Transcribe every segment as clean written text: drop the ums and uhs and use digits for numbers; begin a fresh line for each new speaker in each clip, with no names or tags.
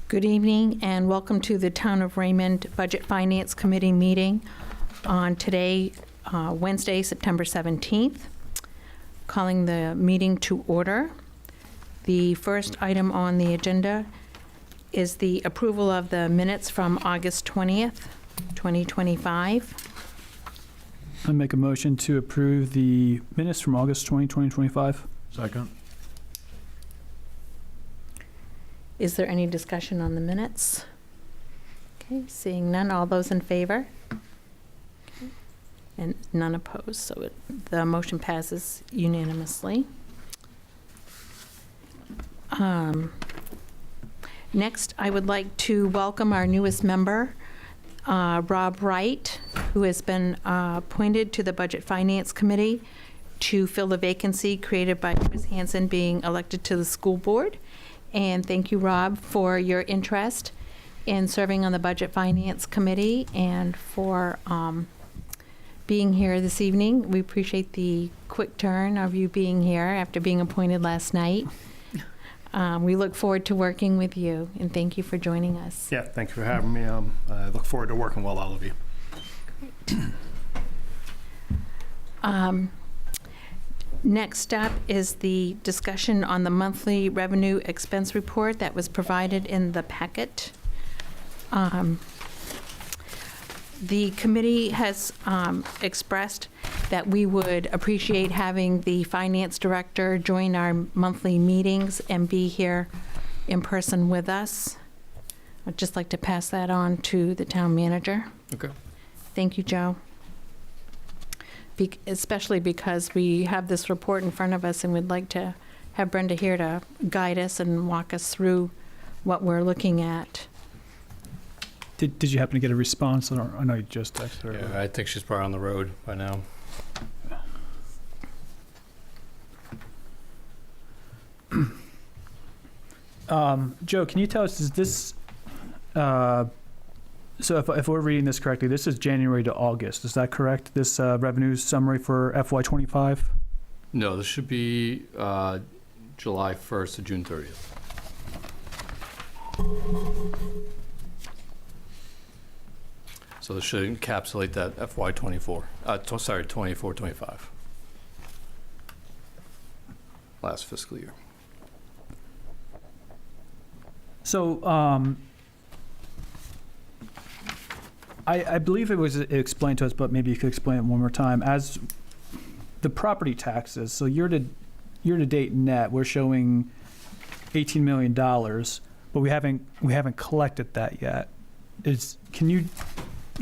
Good evening and welcome to the Town of Raymond Budget Finance Committee meeting on today, Wednesday, September 17th. Calling the meeting to order. The first item on the agenda is the approval of the minutes from August 20th, 2025.
I make a motion to approve the minutes from August 20, 2025.
Second.
Is there any discussion on the minutes? Okay, seeing none, all those in favor? Okay. And none opposed, so the motion passes unanimously. Next, I would like to welcome our newest member, Rob Wright, who has been appointed to the Budget Finance Committee to fill the vacancy created by Chris Hansen being elected to the school board. And thank you, Rob, for your interest in serving on the Budget Finance Committee and for being here this evening. We appreciate the quick turn of you being here after being appointed last night. We look forward to working with you, and thank you for joining us.
Yeah, thank you for having me. I look forward to working with all of you.
Next up is the discussion on the monthly revenue expense report that was provided in the packet. The committee has expressed that we would appreciate having the finance director join our monthly meetings and be here in person with us. I'd just like to pass that on to the town manager.
Okay.
Thank you, Joe. Especially because we have this report in front of us and we'd like to have Brenda here to guide us and walk us through what we're looking at.
Did you happen to get a response? I know you just texted her.
Yeah, I think she's probably on the road by now.
Joe, can you tell us, is this, so if we're reading this correctly, this is January to August, is that correct? This revenue summary for FY25?
No, this should be July 1st to June 30th. So this should encapsulate that FY24, 24-25. Last fiscal year.
So, I believe it was explained to us, but maybe you could explain it one more time. As the property taxes, so year to date net, we're showing $18 million, but we haven't collected that yet. Can you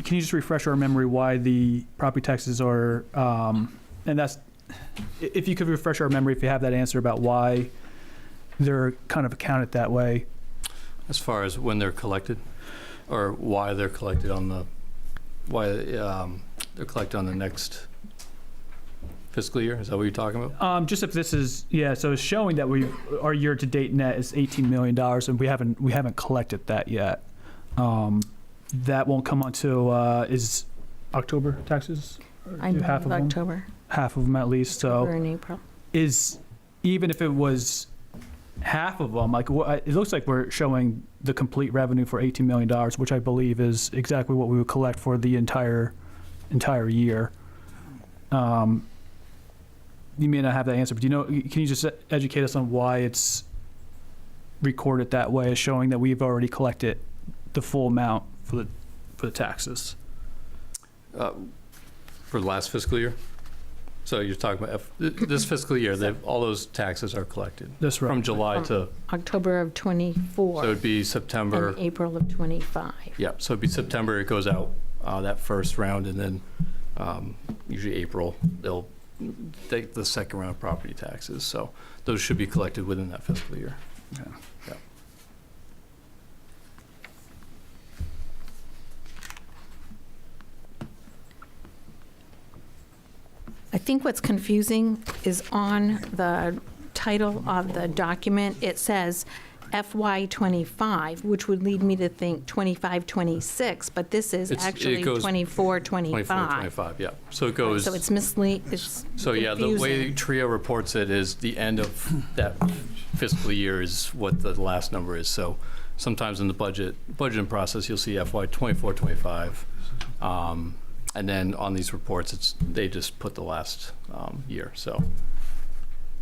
just refresh our memory why the property taxes are, and that's, if you could refresh our memory, if you have that answer about why they're kind of accounted that way.
As far as when they're collected, or why they're collected on the, they're collected on the next fiscal year? Is that what you're talking about?
Just if this is, yeah, so it's showing that our year-to-date net is $18 million, and we haven't collected that yet. That won't come until, is October taxes?
I know, half of October.
Them? Half of them at least, so.
October and April.
Even if it was half of them, like it looks like we're showing the complete revenue for $18 million, which I believe is exactly what we would collect for the entire year. You may not have that answer, but can you just educate us on why it's recorded that way, as showing that we've already collected the full amount for the taxes?
For the last fiscal year? So you're talking about this fiscal year, all those taxes are collected.
That's right.
From July to
October of 24.
So it'd be September.
And April of 25.
Yeah, so it'd be September, it goes out, that first round, and then usually April, they'll take the second round of property taxes. So those should be collected within that fiscal year.
Okay.
Yeah.
I think what's confusing is on the title of the document, it says FY25, which would lead me to think 25-26, but this is actually 24-25.
24-25, yeah. So it goes.
So it's misleading.
So yeah, the way TRIO reports it is the end of that fiscal year is what the last number is. So sometimes in the budgeting process, you'll see FY '24, '25. And then on these reports, they just put the last year, so.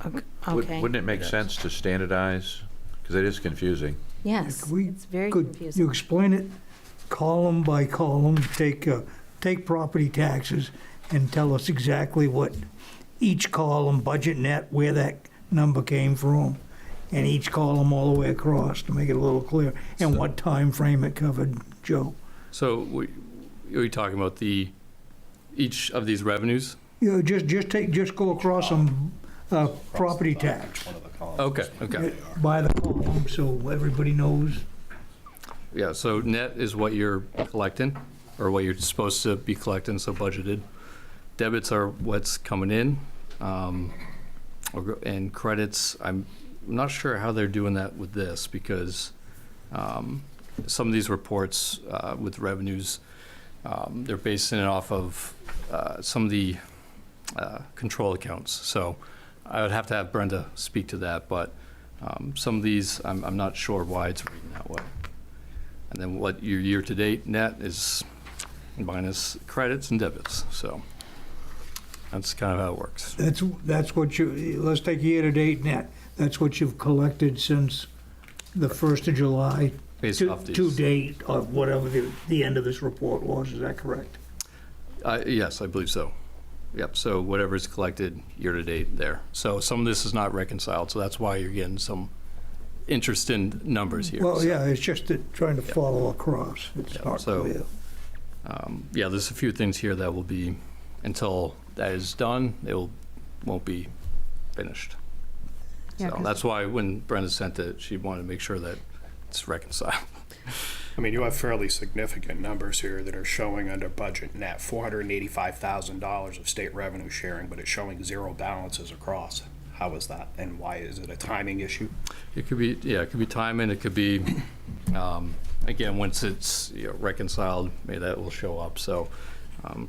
Okay.
Wouldn't it make
Yes.
sense to standardize? Because it is confusing.
Yes,
Could we-
it's very
Could
confusing.
you explain it column by column? Take property taxes and tell us exactly what each column, budget net, where that number came from, and each column all the way across to make it a little clear, and what time frame it covered, Joe.
So are you talking about each of these revenues?
You know, just go across some property tax
One of the columns.
Okay.
by the column, so everybody knows.
Yeah, so net is what you're collecting, or what you're supposed to be collecting, so budgeted. Debits are what's coming in, and credits, I'm not sure how they're doing that with this, because some of these reports with revenues, they're basing it off of some of the control accounts. So I would have to have Brenda speak to that, but some of these, I'm not sure why it's reading that way. And then what your year-to-date net is minus credits and debits, so that's kind of how it works.
That's what let's take year-to-date net. That's what you've collected since the 1st of July
Based off
to
these.
date of whatever the end of this report was. Is that correct?
Yes, I believe so. Yep, so whatever's collected year-to-date there. So some of this is not reconciled, so that's why you're getting some interesting numbers here.
Well,
So,
yeah, it's just trying to follow across. It's
Yeah,
not
so-
clear.
Yeah, there's a few things here that will be, until that is done, won't be finished.
Yeah,
So
'cause-
that's why when Brenda sent it, she wanted to make sure that it's reconciled.
I mean, you have fairly significant numbers here that are showing under budget net, $485,000 of state revenue sharing, but it's showing zero balances across. How is that, and why? Is it a timing issue?
It could be, yeah, it could be timing, it could be, again, once it's reconciled, maybe that will show up. So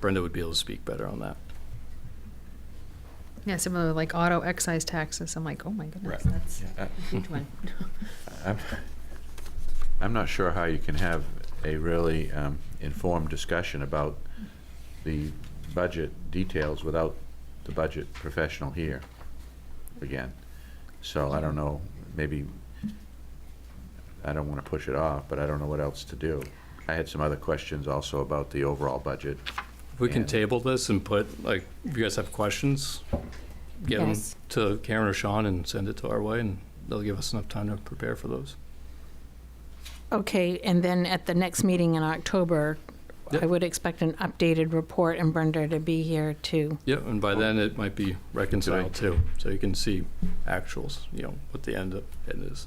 Brenda would be able to speak better on that.
Yeah, similar like auto excise taxes. I'm like, oh my goodness,
Right.
that's
Uh,
a huge one.
I'm not sure how you can have a really informed discussion about the budget details without the budget professional here again. So I don't know, maybe, I don't want to push it off, but I don't know what else to do. I had some other questions also about the overall budget.
If we can
And-
table this and put, like, if you guys have questions, get them
Yes.
to Karen or Sean and send it to our way, and they'll give us enough time to prepare for those.
Okay, and then at the next meeting in October, I
Yep.
would expect an updated report and Brenda to be here too.
Yeah, and by then it might be reconciled too, so you can see actuals, what the end is.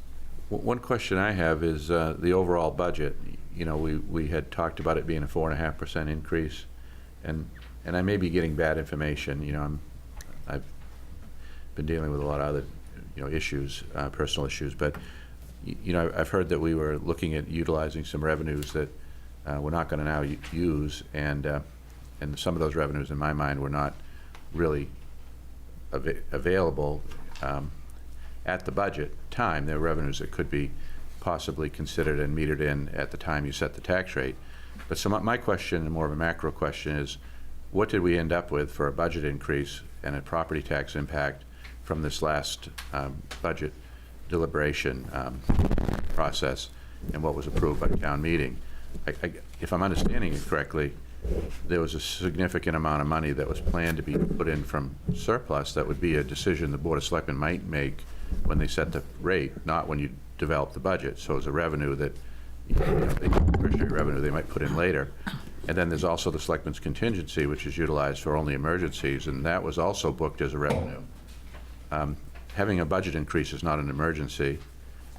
One question I have is the overall budget. We had talked about it being a 4.5% increase, and I may be getting bad information. I've been dealing with a lot of other issues, personal issues, but I've heard that we were looking at utilizing some revenues that we're not going to now use, and some of those revenues, in my mind, were not really available at the budget time. They're revenues that could be possibly considered and metered in at the time you set the tax rate. But so my question, and more of a macro question, is what did we end up with for a budget increase and a property tax impact from this last budget deliberation process, and what was approved by the town meeting? If I'm understanding it correctly, there was a significant amount of money that was planned to be put in from surplus. That would be a decision the Board of Selectmen might make when they set the rate, not when you develop the budget. So it's a revenue that, discretionary revenue they might put in later. And then there's also the Selectmen's contingency, which is utilized for only emergencies, and that was also booked as a revenue. Having a budget increase is not an emergency.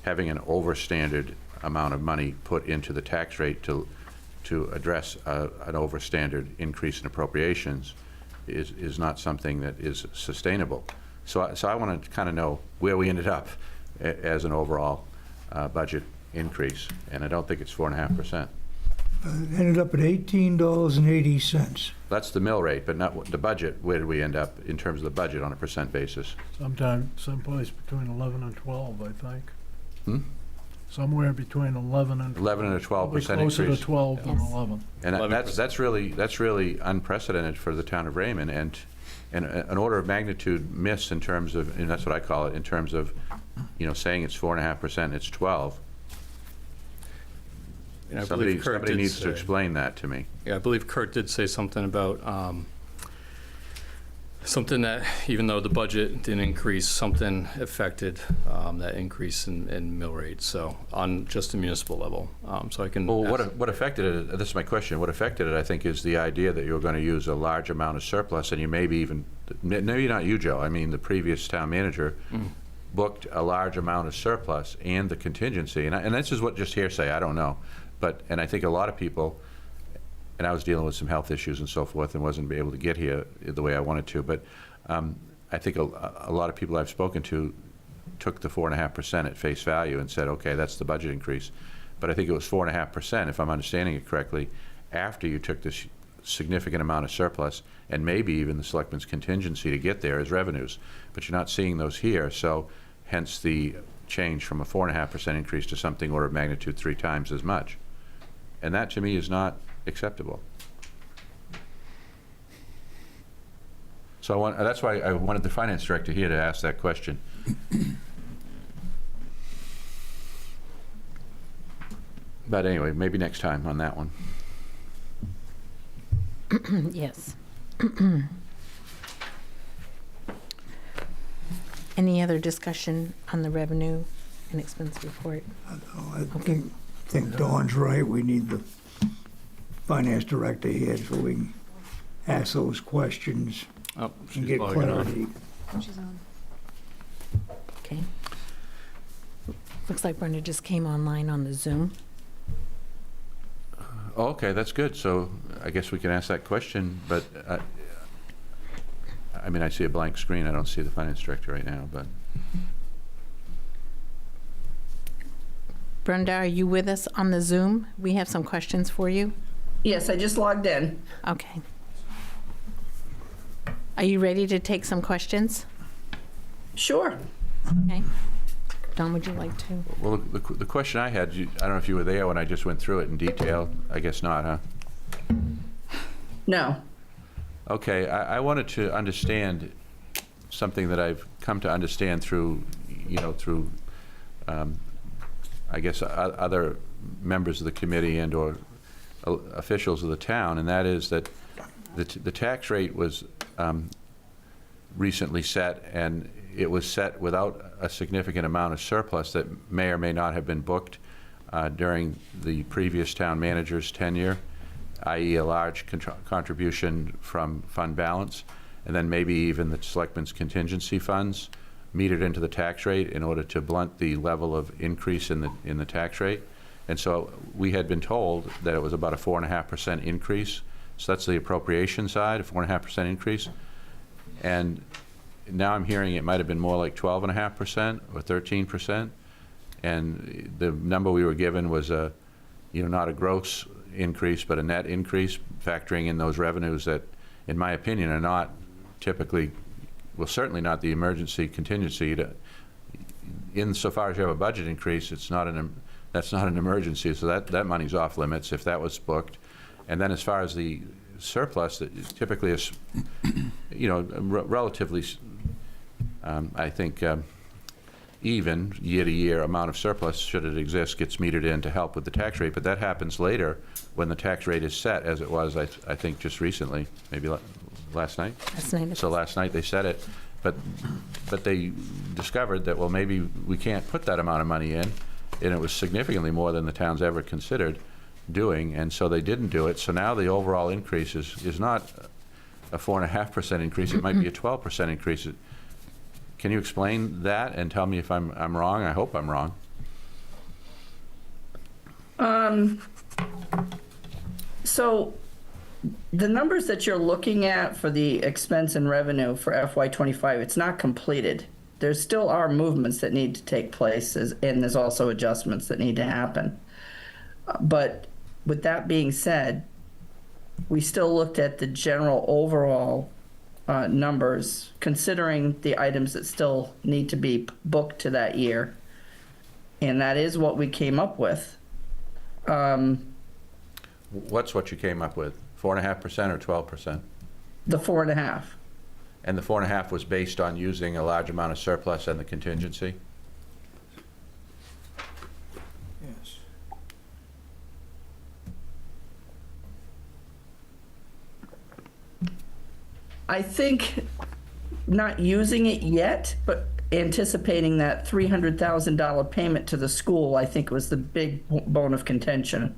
Having an overstandard amount of money put into the tax rate to address an overstandard increase in appropriations is not something that is sustainable. So I want to kind of know where we ended up as an overall budget increase, and I don't think it's 4.5%.
Ended up at $18.80.
That's the mill rate, but not the budget. Where did we end up in terms of the budget on a percent basis?
Sometime, someplace between 11 and 12, I think. Somewhere between 11 and.
11 and a 12%
Probably closer
increase.
to 12 than
Yes.
11.
And
11%.
that's really unprecedented for the town of Raymond, and an order of magnitude miss in terms of, and that's what I call it, in terms of, saying it's 4.5%, it's 12.
And I
Somebody
believe Kurt did
needs to
say-
explain that to me.
Yeah, I believe Kurt did say something about, something that even though the budget didn't increase, something affected that increase in mill rate, so on just the municipal level. So I can.
Well,
ask-
what affected it, this is my question, what affected it, I think, is the idea that you're going to use a large amount of surplus, and you maybe even, maybe not you, Joe, I mean, the previous town manager booked a large amount of surplus and the contingency, and this is what, just hearsay, I don't know, and I think a lot of people, and I was dealing with some health issues and so forth and wasn't able to get here the way I wanted to, but I think a lot of people I've spoken to took the 4.5% at face value and said, okay, that's the budget increase. But I think it was 4.5%, if I'm understanding it correctly, after you took this significant amount of surplus and maybe even the selectmen's contingency to get there as revenues. But you're not seeing those here, so hence the change from a 4.5% increase to something order of magnitude 3 times as much. And that, to me, is not acceptable. So that's why I wanted the finance director here to ask that question. But anyway, maybe next time on that one.
Yes. Any other discussion on the revenue and expense report?
I think Dawn's right. We need the finance director here so we can ask those questions
Oh,
and
she's
get
logging on.
clarity.
She's on.
Okay. Looks like Brenda just came online on the Zoom.
Oh, okay, that's good. So I guess we can ask that question, but I mean, I see a blank screen. I don't see the finance director right now, but
Brenda, are you with us on the Zoom? We have some questions for you.
Yes, I just logged in.
Okay. Are you ready to take some questions?
Sure.
Okay. Don, would you like to?
well, the question I had, I don't know if you were there when I just went through it in detail. I guess not, huh?
No.
Okay, I wanted to understand something that I've come to understand through, I guess, other members of the committee and/or officials of the town, and that is that the tax rate was recently set, and it was set without a significant amount of surplus that may or may not have been booked during the previous town manager's tenure, i.e. a large contribution from fund balance, and then maybe even the selectmen's contingency funds metered into the tax rate in order to blunt the level of increase in the tax rate. And so we had been told that it was about a 4.5% increase. So that's the appropriation side, a 4.5% increase. And now I'm hearing it might have been more like 12.5% or 13%. And the number we were given was not a gross increase, but a net increase, factoring in those revenues that, in my opinion, are not typically, well, certainly not the emergency contingency. Insofar as you have a budget increase, that's not an emergency, so that money's off limits if that was booked. And then as far as the surplus, that typically is, relatively, I think, even year-to-year amount of surplus, should it exist, gets metered in to help with the tax rate. But that happens later when the tax rate is set, as it was, I think, just recently, maybe last night.
Last night.
So last night they set it, but they discovered that, well, maybe we can't put that amount of money in, and it was significantly more than the town's ever considered doing, and so they didn't do it. So now the overall increase is not a 4.5% increase, it might be a 12% increase. Can you explain that and tell me if I'm wrong? I hope I'm wrong.
So the numbers that you're looking at for the expense and revenue for FY25, it's not completed. There still are movements that need to take place, and there's also adjustments that need to happen. But with that being said, we still looked at the general overall numbers, considering the items that still need to be booked to that year. And that is what we came up with.
What's what you came up with? 4.5% or 12%?
The 4.5.
And the 4.5 was based on using a large amount of surplus and the contingency?
Yes.
I think not using it yet, but anticipating that $300,000 payment to the school, I think was the big bone of contention.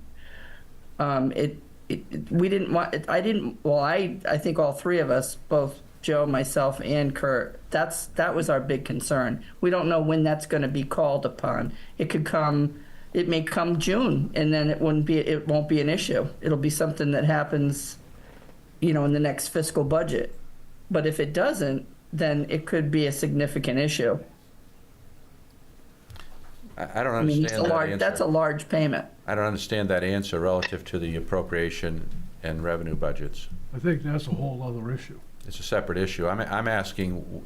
We didn't want, I didn't, well, I think all three of us, both Joe, myself, and Kurt, that was our big concern. We don't know when that's going to be called upon. It may come June, and then it won't be an issue. It'll be something that happens, in the next fiscal budget. But if it doesn't, then it could be a significant issue.
I don't
I mean,
understand that answer.
that's a large payment.
I don't understand that answer relative to the appropriation and revenue budgets.
I think that's a whole other issue.
It's a separate issue. I'm asking,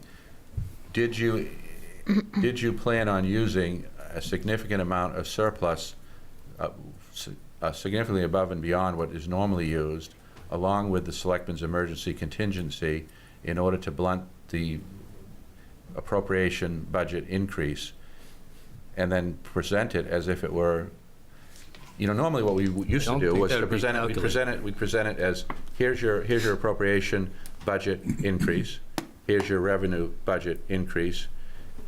did you plan on using a significant amount of surplus, significantly above and beyond what is normally used, along with the Selectmen's emergency contingency, in order to blunt the appropriation budget increase, and then present it as if it were, normally what we used to do was to present it, we'd present it as, here's your appropriation budget increase, here's your revenue budget increase,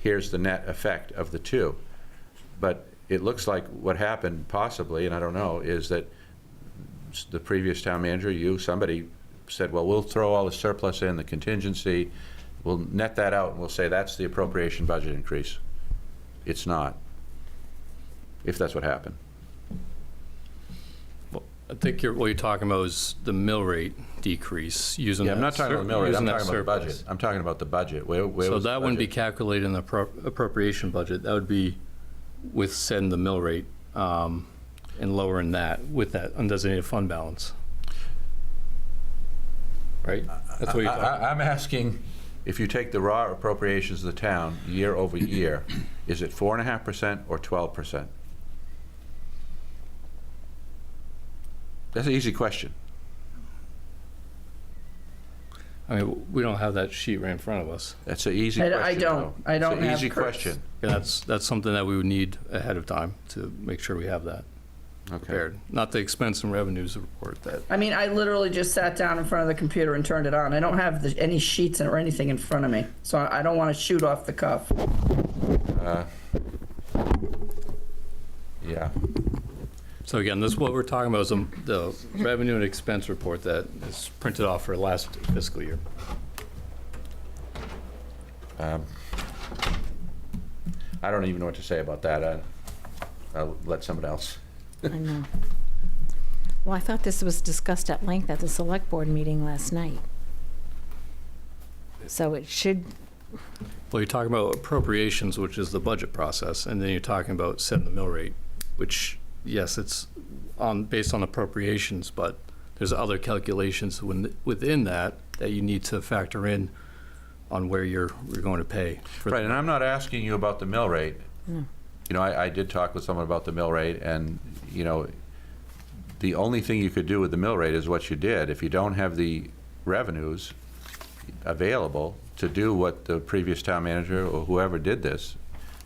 here's the net effect of the two. But it looks like what happened possibly, and I don't know, is that the previous town manager, somebody said, well, we'll throw all the surplus in, the contingency, we'll net that out, and we'll say that's the appropriation budget increase. It's not, if that's what happened.
Well, I think what you're talking about is the mill rate decrease using.
Yeah, I'm not talking about the mill rate, I'm talking about the budget.
surplus.
I'm talking about the budget. Where
So
was the
that wouldn't be
budget?
calculated in the appropriation budget. That would be with setting the mill rate and lowering that with that undesignated fund balance. Right? That's what you're talking about.
I'm asking, if you take the raw appropriations of the town year over year, is it 4.5% or 12%? That's an easy question.
I mean, we don't have that sheet right in front of us.
That's an easy
I
question.
don't.
though.
I don't
It's an
have
easy
Kurt's.
question.
And that's something that we would need ahead of time to make sure we have that
Okay.
prepared. Not the expense and revenues report that.
I mean, I literally just sat down in front of the computer and turned it on. I don't have any sheets or anything in front of me, so I don't want to shoot off the cuff.
Yeah.
So again, this, what we're talking about is the revenue and expense report that is printed off for last fiscal year.
I don't even know what to say about that. I'll let someone else.
I know. Well, I thought this was discussed at length at the select board meeting last night. So it should,
Well, you're talking about appropriations, which is the budget process, and then you're talking about setting the mill rate, which, yes, it's based on appropriations, but there's other calculations within that you need to factor in on where you're going to pay.
Right, and I'm not asking you about the mill rate. I did talk with someone about the mill rate, and, the only thing you could do with the mill rate is what you did. If you don't have the revenues available to do what the previous town manager or whoever did this,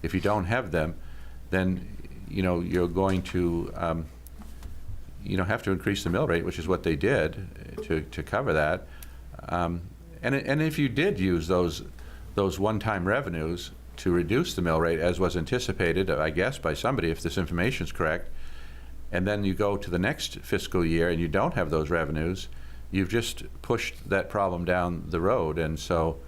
if you don't have them, then, you're going to, have to increase the mill rate, which is what they did to cover that. And if you did use those one-time revenues to reduce the mill rate, as was anticipated, I guess, by somebody, if this information is correct, and then you go to the next fiscal year and you don't have those revenues, you've just pushed that problem down the road. And so,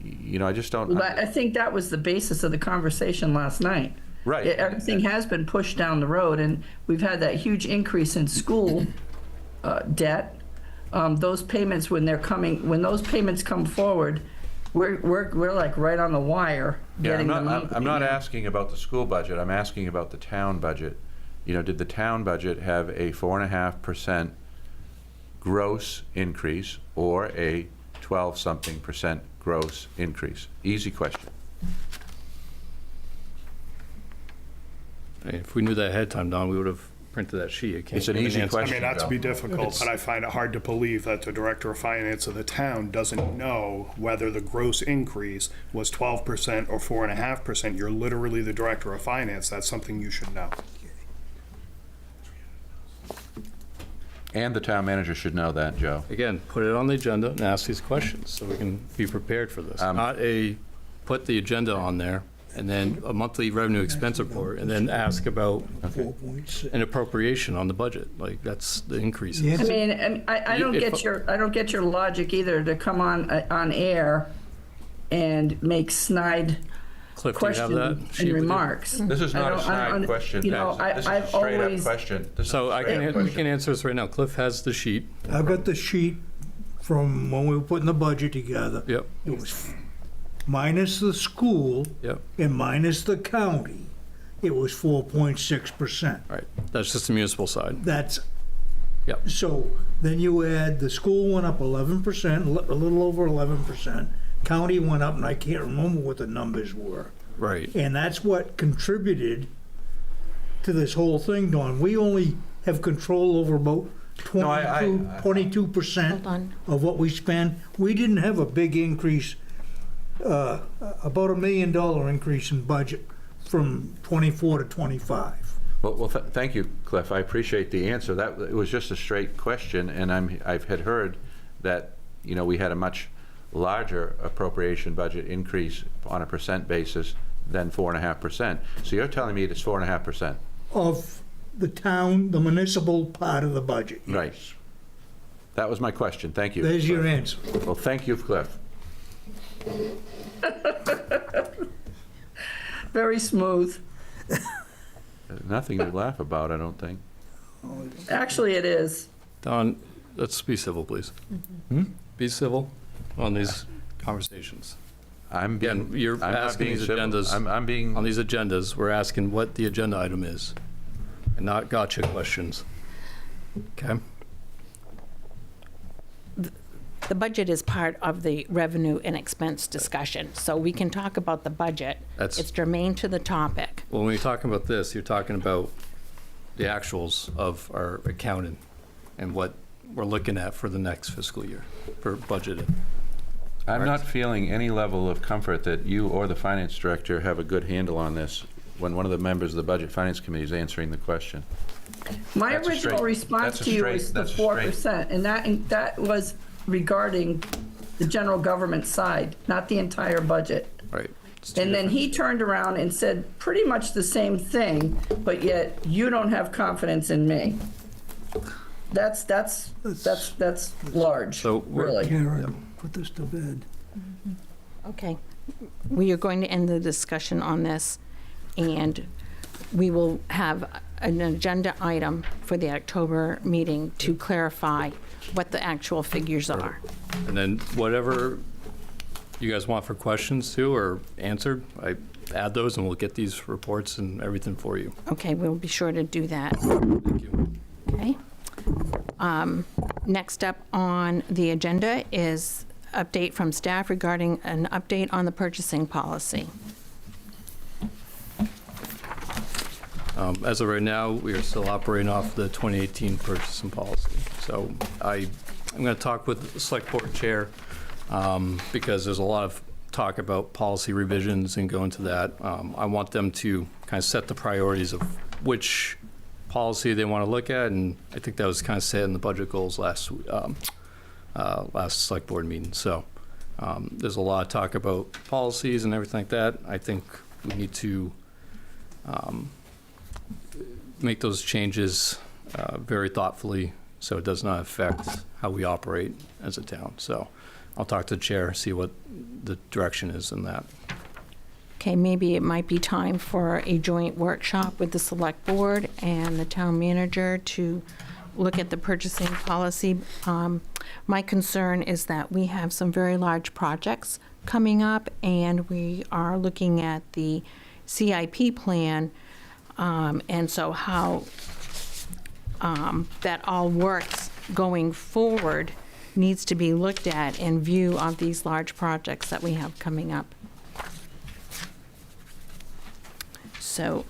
I just don't.
Well, I think that was the basis of the conversation last night.
Right.
Everything has been pushed down the road, and we've had that huge increase in school debt. Those payments, when those payments come forward, we're like right on the wire
Yeah,
getting them out.
I'm not asking about the school budget. I'm asking about the town budget. Did the town budget have a 4.5% gross increase or a 12-something% gross increase? Easy question.
If we knew that ahead of time, Don, we would have printed that sheet. I can't
It's an
give
easy
answer.
I
question.
mean, not to
Joe.
be difficult, but I find it hard to believe that the director of finance of the town doesn't know whether the gross increase was 12% or 4.5%. You're literally the director of finance. That's something you should know.
And the town manager should know that, Joe.
Again, put it on the agenda and ask these questions so we can be prepared for this. Not put the agenda on there and then a monthly revenue expense report and then ask about
4.6.
an appropriation on the budget. Like, that's the increases.
Yes.
I mean, and I don't
If-
get your logic either to come on air and make snide
Cliff, do you have
questions
that
and
sheet with you?
remarks.
This is
I
not a
don't- I
snide
don't-
question,
you know,
Patsy. This is a
I've
straight-up
always-
question. This is
So
a
I
straight-up
can, we
question.
can answer this right now. Cliff has the sheet.
I've got the sheet from when we were putting the budget together.
Yep,
It was minus the school
yep,
and minus the county, it was 4.6%.
right. That's just the municipal side.
That's,
Yep,
so then you add, the school went up 11%, a little over 11%. County went up, and I can't remember what the numbers were.
right.
And that's what contributed to this whole thing, Don. We only have control over about
No, I-
22%
Hold on.
of what we spend. We didn't have a big increase, about $1 million increase in budget from 24 to 25.
Well, thank you, Cliff. I appreciate the answer. It was just a straight question, and I've had heard that, we had a much larger appropriation budget increase on a percent basis than 4.5%. So you're telling me it's 4.5%?
Of the town, the municipal part of the budget. yes.
Right. That was my question. Thank you.
There's your answer.
Well, thank you, Cliff.
Very smooth.
Nothing to laugh about, I don't think.
Actually, it is.
Don, let's be civil, please. Be civil on these conversations. Again, you're
I'm not
asking
being
these
civil.
agendas.
I'm being.
On these agendas, we're asking what the agenda item is, and not gotcha questions. Okay?
The budget is part of the revenue and expense discussion, so we can talk about the budget.
That's-
It's germane to the topic.
Well, when you're talking about this, you're talking about the actuals of our accounting and what we're looking at for the next fiscal year for budgeted.
I'm not feeling any level of comfort that you or the finance director have a good handle on this when one of the members of the Budget Finance Committee is answering the question.
My
That's a
original
straight-
response
that's a
to you
straight-
was the
that's a straight-
4%, and that was regarding the general government side, not the entire budget.
Right? It's two
And then
different-
he turned around and said pretty much the same thing, but yet you don't have confidence in me. That's large,
So we're-
really.
Karen, put this to bed.
Okay. We are going to end the discussion on this, and we will have an agenda item for the October meeting to clarify what the actual figures are.
And then whatever you guys want for questions too, or answered, I add those and we'll get these reports and everything for you.
Okay, we'll be sure to do that.
Thank you.
Okay. Next up on the agenda is update from staff regarding an update on the purchasing policy.
As of right now, we are still operating off the 2018 purchasing policy. So I'm going to talk with the select board chair because there's a lot of talk about policy revisions and go into that. I want them to kind of set the priorities of which policy they want to look at, and I think that was kind of set in the budget goals last select board meeting. So there's a lot of talk about policies and everything like that. I think we need to make those changes very thoughtfully so it does not affect how we operate as a town. So I'll talk to the chair, see what the direction is in that.
Okay, maybe it might be time for a joint workshop with the select board and the town manager to look at the purchasing policy. My concern is that we have some very large projects coming up, and we are looking at the CIP plan, and so how that all works going forward needs to be looked at in view of these large projects that we have coming up. So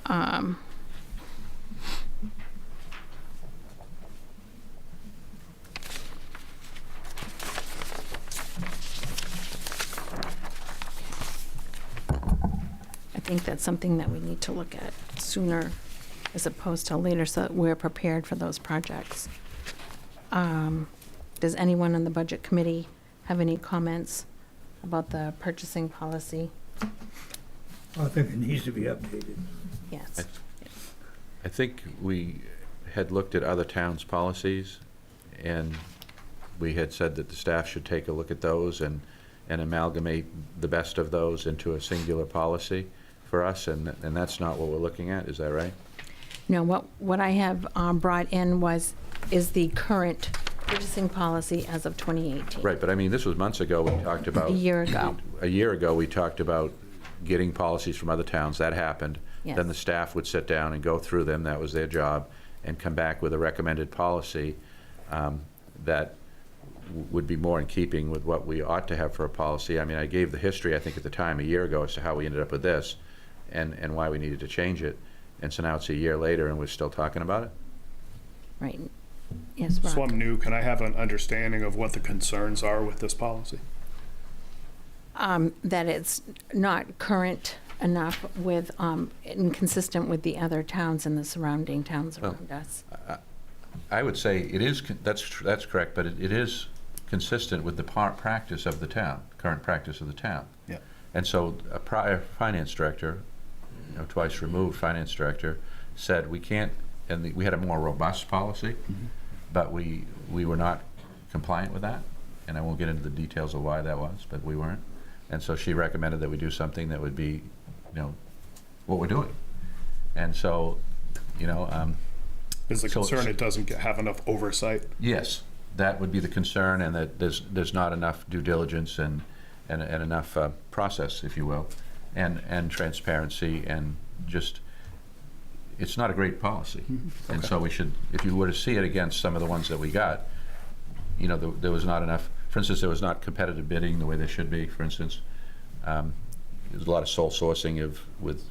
think that's something that we need to look at sooner as opposed to later, so that we're prepared for those projects. Does anyone on the Budget Committee have any comments about the purchasing policy?
I think it needs to be updated.
Yes.
I think we had looked at other towns' policies, and we had said that the staff should take a look at those and amalgamate the best of those into a singular policy for us, and that's not what we're looking at, is that right?
No, what I have brought in is the current purchasing policy as of 2018.
Right, but I mean, this was months ago, we talked about.
A year ago.
A year ago, we talked about getting policies from other towns, that happened.
Yes.
Then the staff would sit down and go through them, that was their job, and come back with a recommended policy that would be more in keeping with what we ought to have for a policy. I mean, I gave the history, I think at the time, a year ago, as to how we ended up with this, and why we needed to change it. And so now it's a year later, and we're still talking about it?
Right. Yes, Rob.
So I'm new, can I have an understanding of what the concerns are with this policy?
That it's not current enough with, inconsistent with the other towns and the surrounding towns around us.
I would say it is, that's correct, but it is consistent with the practice of the town, current practice of the town.
Yeah.
And so a prior finance director, twice removed finance director, said we can't, and we had a more robust policy, but we were not compliant with that, and I won't get into the details of why that was, but we weren't. And so she recommended that we do something that would be, what we're doing. And so,
Is the
So-
concern it doesn't have enough oversight?
yes, that would be the concern, and that there's not enough due diligence and enough process, if you will, and transparency, and just, it's not a great policy. And so we should, if you were to see it against some of the ones that we got, there was not enough, for instance, there was not competitive bidding the way there should be, for instance. There's a lot of sole sourcing with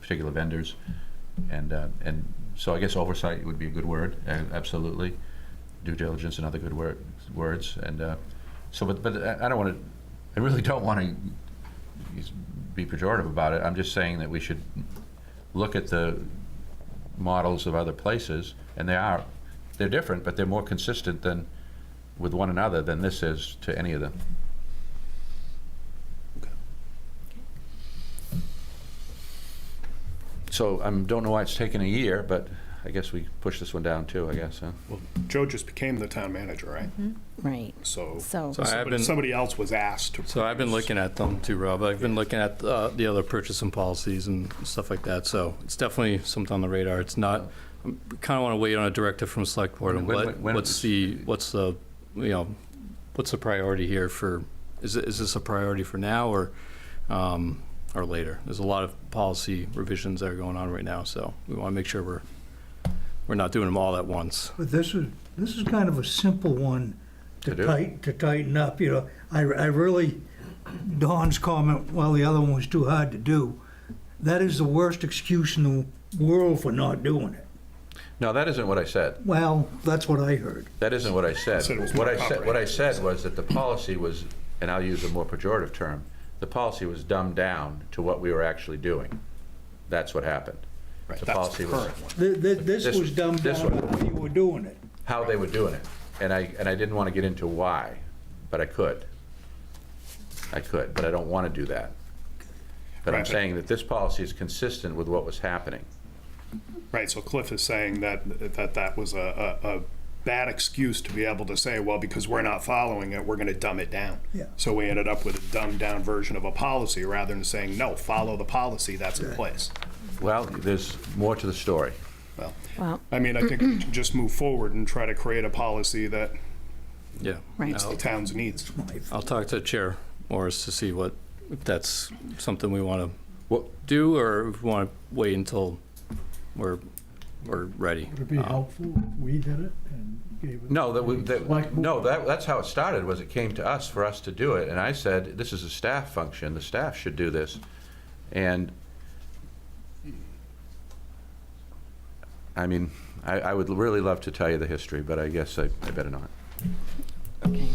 particular vendors, and so I guess oversight would be a good word, absolutely. Due diligence, another good words, and but I don't want to, I really don't want to be pejorative about it. I'm just saying that we should look at the models of other places, and they're different, but they're more consistent with one another than this is to any of them. So I don't know why it's taken a year, but I guess we pushed this one down too, I guess, huh?
Well, Joe just became the town manager, right?
Right.
So
So-
So I've been-
somebody else was asked to.
So I've been looking at them too, Rob. I've been looking at the other purchasing policies and stuff like that, so it's definitely something on the radar. It's not, I kind of want to wait on a directive from select board and what's the priority here for, is this a priority for now or later? There's a lot of policy revisions that are going on right now, so we want to make sure we're not doing them all at once.
But this is kind of a simple one to
do.
tighten up, I really, Don's comment, well, the other one was too hard to do, that is the worst excuse in the world for not doing it.
No, that isn't what I said.
Well, that's what I heard.
That isn't what I said.
Said it was
What
more
I said
comprehensive.
was that the policy was, and I'll use a more pejorative term, the policy was dumbed down to what we were actually doing. That's what happened.
Right,
The
that's
policy
the
was
current one.
This
This-
was dumbed
this
down
one.
the way you were doing it.
how they were doing it. And I didn't want to get into why, but I could. But I don't want to do that. But I'm
Right.
saying that this policy is consistent with what was happening.
Right, so Cliff is saying that was a bad excuse to be able to say, well, because we're not following it, we're going to dumb it down.
Yeah.
So we ended up with a dumbed down version of a policy rather than saying, no, follow the policy that's in place.
Well, there's more to the story.
Well,
Well,
I mean, I think we can just move forward and try to create a policy that
Yeah.
Right.
the town's needs.
I'll talk to Chair Morris to see if that's something we want
Well,
to do or if we want to wait until we're ready.
Would it be helpful if we did it and gave it?
no,
Like-
that's how it started, was it came to us for us to do it. And I said, this is a staff function, the staff should do this. And I mean, I would really love to tell you the history, but I guess I better not.
okay.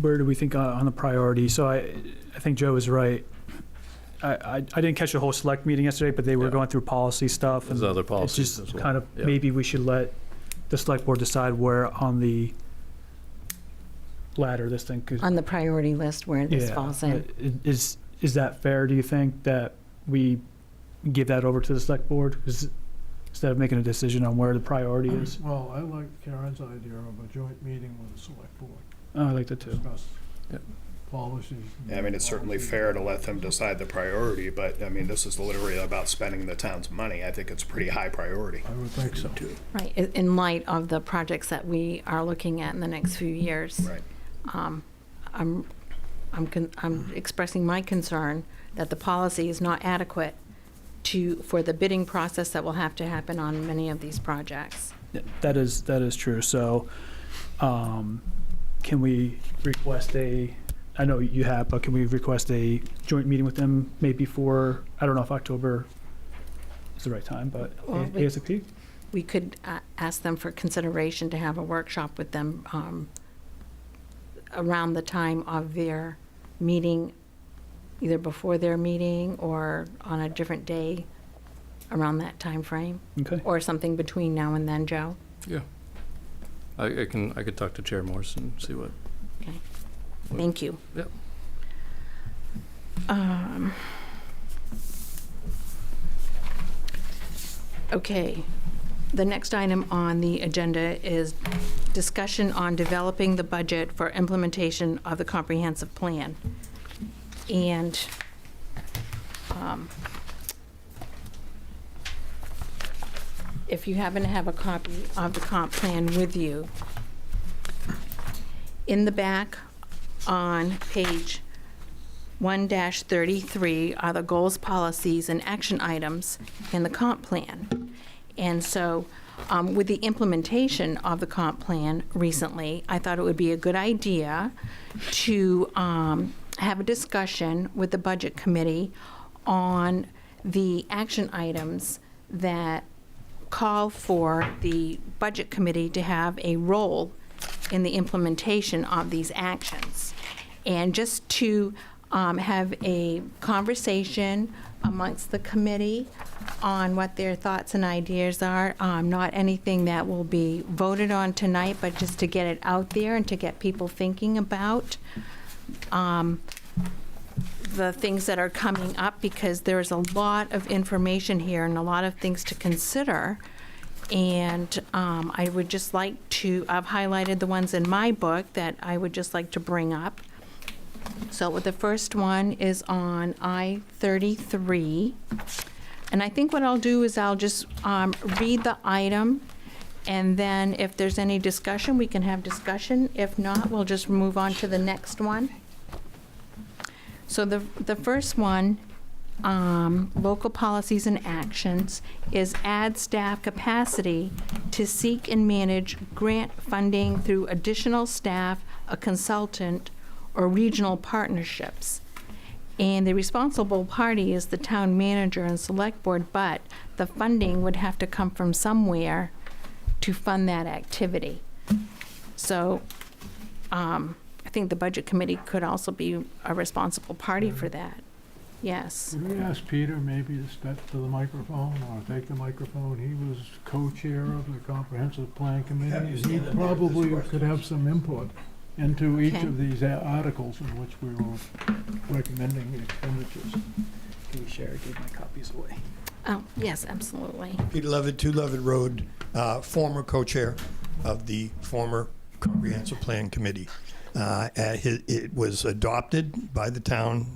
where do we think on the priority? So I think Joe is right. I didn't catch the whole select meeting yesterday, but they were
Yeah.
going through policy stuff.
There's other policies
It's
as
just
well.
kind of,
Yeah.
maybe we should let the select board decide where on the ladder this thing could.
On the priority list where this falls in.
Is that fair, do you think, that we give that over to the select board? Instead of making a decision on where the priority is?
Well, I like Karen's idea of a joint meeting with the select board.
Oh, I like that too.
Discuss
Yep.
policies.
I mean, it's certainly fair to let them decide the priority, but, I mean, this is literally about spending the town's money. I think it's a pretty high priority.
I would think so.
Right, in light of the projects that we are looking at in the next few years.
Right.
I'm expressing my concern that the policy is not adequate for the bidding process that will have to happen on many of these projects.
Yeah, that is true. So, can we request I know you have, but can we request a joint meeting with them maybe for, I don't know if October is the right time, but
Well,
ASAP?
We could ask them for consideration to have a workshop with them around the time of their meeting, either before their meeting or on a different day around that time frame,
Okay.
or something between now and then, Joe.
Yeah. I could talk to Chair Morse and see what.
Okay, thank you.
Yep.
Okay, the next item on the agenda is discussion on developing the budget for implementation of the comprehensive plan. And if you happen to have a copy of the comp plan with you, in the back on page 1-33 are the goals, policies, and action items in the comp plan. And so, with the implementation of the comp plan recently, I thought it would be a good idea to have a discussion with the Budget Committee on the action items that call for the Budget Committee to have a role in the implementation of these actions. And just to have a conversation amongst the committee on what their thoughts and ideas are. Not anything that will be voted on tonight, but just to get it out there and to get people thinking about the things that are coming up, because there's a lot of information here and a lot of things to consider. And I would just like to, I've highlighted the ones in my book that I would just like to bring up. So the first one is on I-33. And I think what I'll do is I'll just read the item, and then if there's any discussion, we can have discussion. If not, we'll just move on to the next one. So the first one, local policies and actions, is add staff capacity to seek and manage grant funding through additional staff, a consultant, or regional partnerships. And the responsible party is the town manager and select board, but the funding would have to come from somewhere to fund that activity. So I think the Budget Committee could also be a responsible party for that. Yes.
Could we ask Peter maybe to step to the microphone or take the microphone? He was co-chair of the Comprehensive Plan Committee. He probably could have some input into each
Okay.
of these articles in which we were recommending expenditures.
Can we share? I gave my copies away.
Oh, yes, absolutely.
Peter Levitt, 2 Levitt Road, former co-chair of the former Comprehensive Plan Committee. It was adopted by the town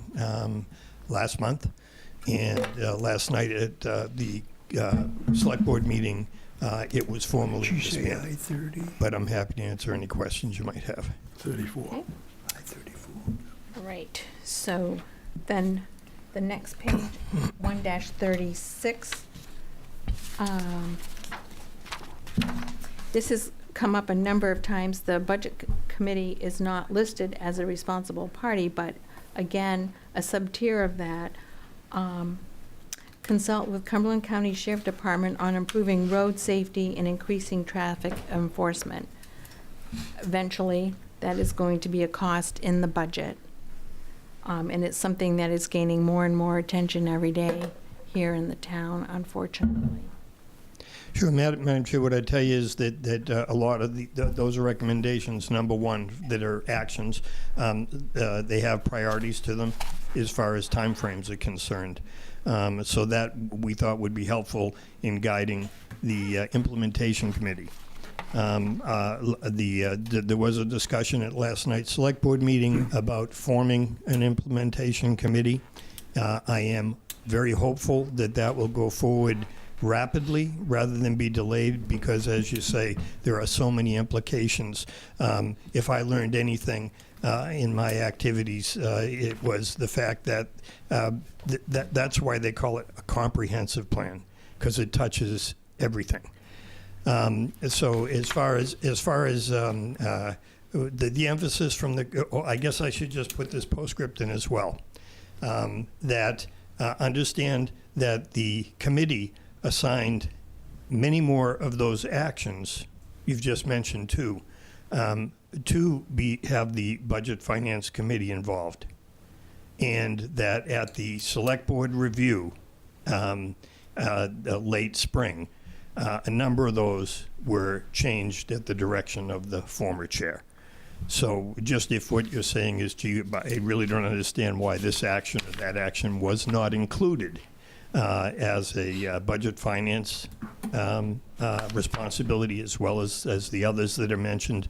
last month, and last night at the select board meeting, it was formally disbanded.
I-30,
But I'm happy to answer any questions you might have.
34.
Okay.
I-34.
All right, so then the next page, 1-36. This has come up a number of times. The Budget Committee is not listed as a responsible party, but again, a sub-tier of that. Consult with Cumberland County Sheriff Department on improving road safety and increasing traffic enforcement. Eventually, That is going to be a cost in the budget. And it's something that is gaining more and more attention every day here in the town, unfortunately.
Sure, Madam Chair, what I'd tell you is that a lot of those are recommendations, number one, that are actions. They have priorities to them as far as timeframes are concerned. So that we thought would be helpful in guiding the implementation committee. There was a discussion at last night's select board meeting about forming an implementation committee. I am very hopeful that that will go forward rapidly rather than be delayed because, as you say, there are so many implications. If I learned anything in my activities, it was the fact that that's why they call it a comprehensive plan, because it touches everything. So as far as the emphasis from I guess I should just put this postscript in as well, that understand that the committee assigned many more of those actions you've just mentioned too, to have the Budget Finance Committee involved, and that at the Select Board review late spring, a number of those were changed at the direction of the former chair. So just if what you're saying is to you, I really don't understand why this action or that action was not included as a budget finance responsibility, as well as the others that are mentioned.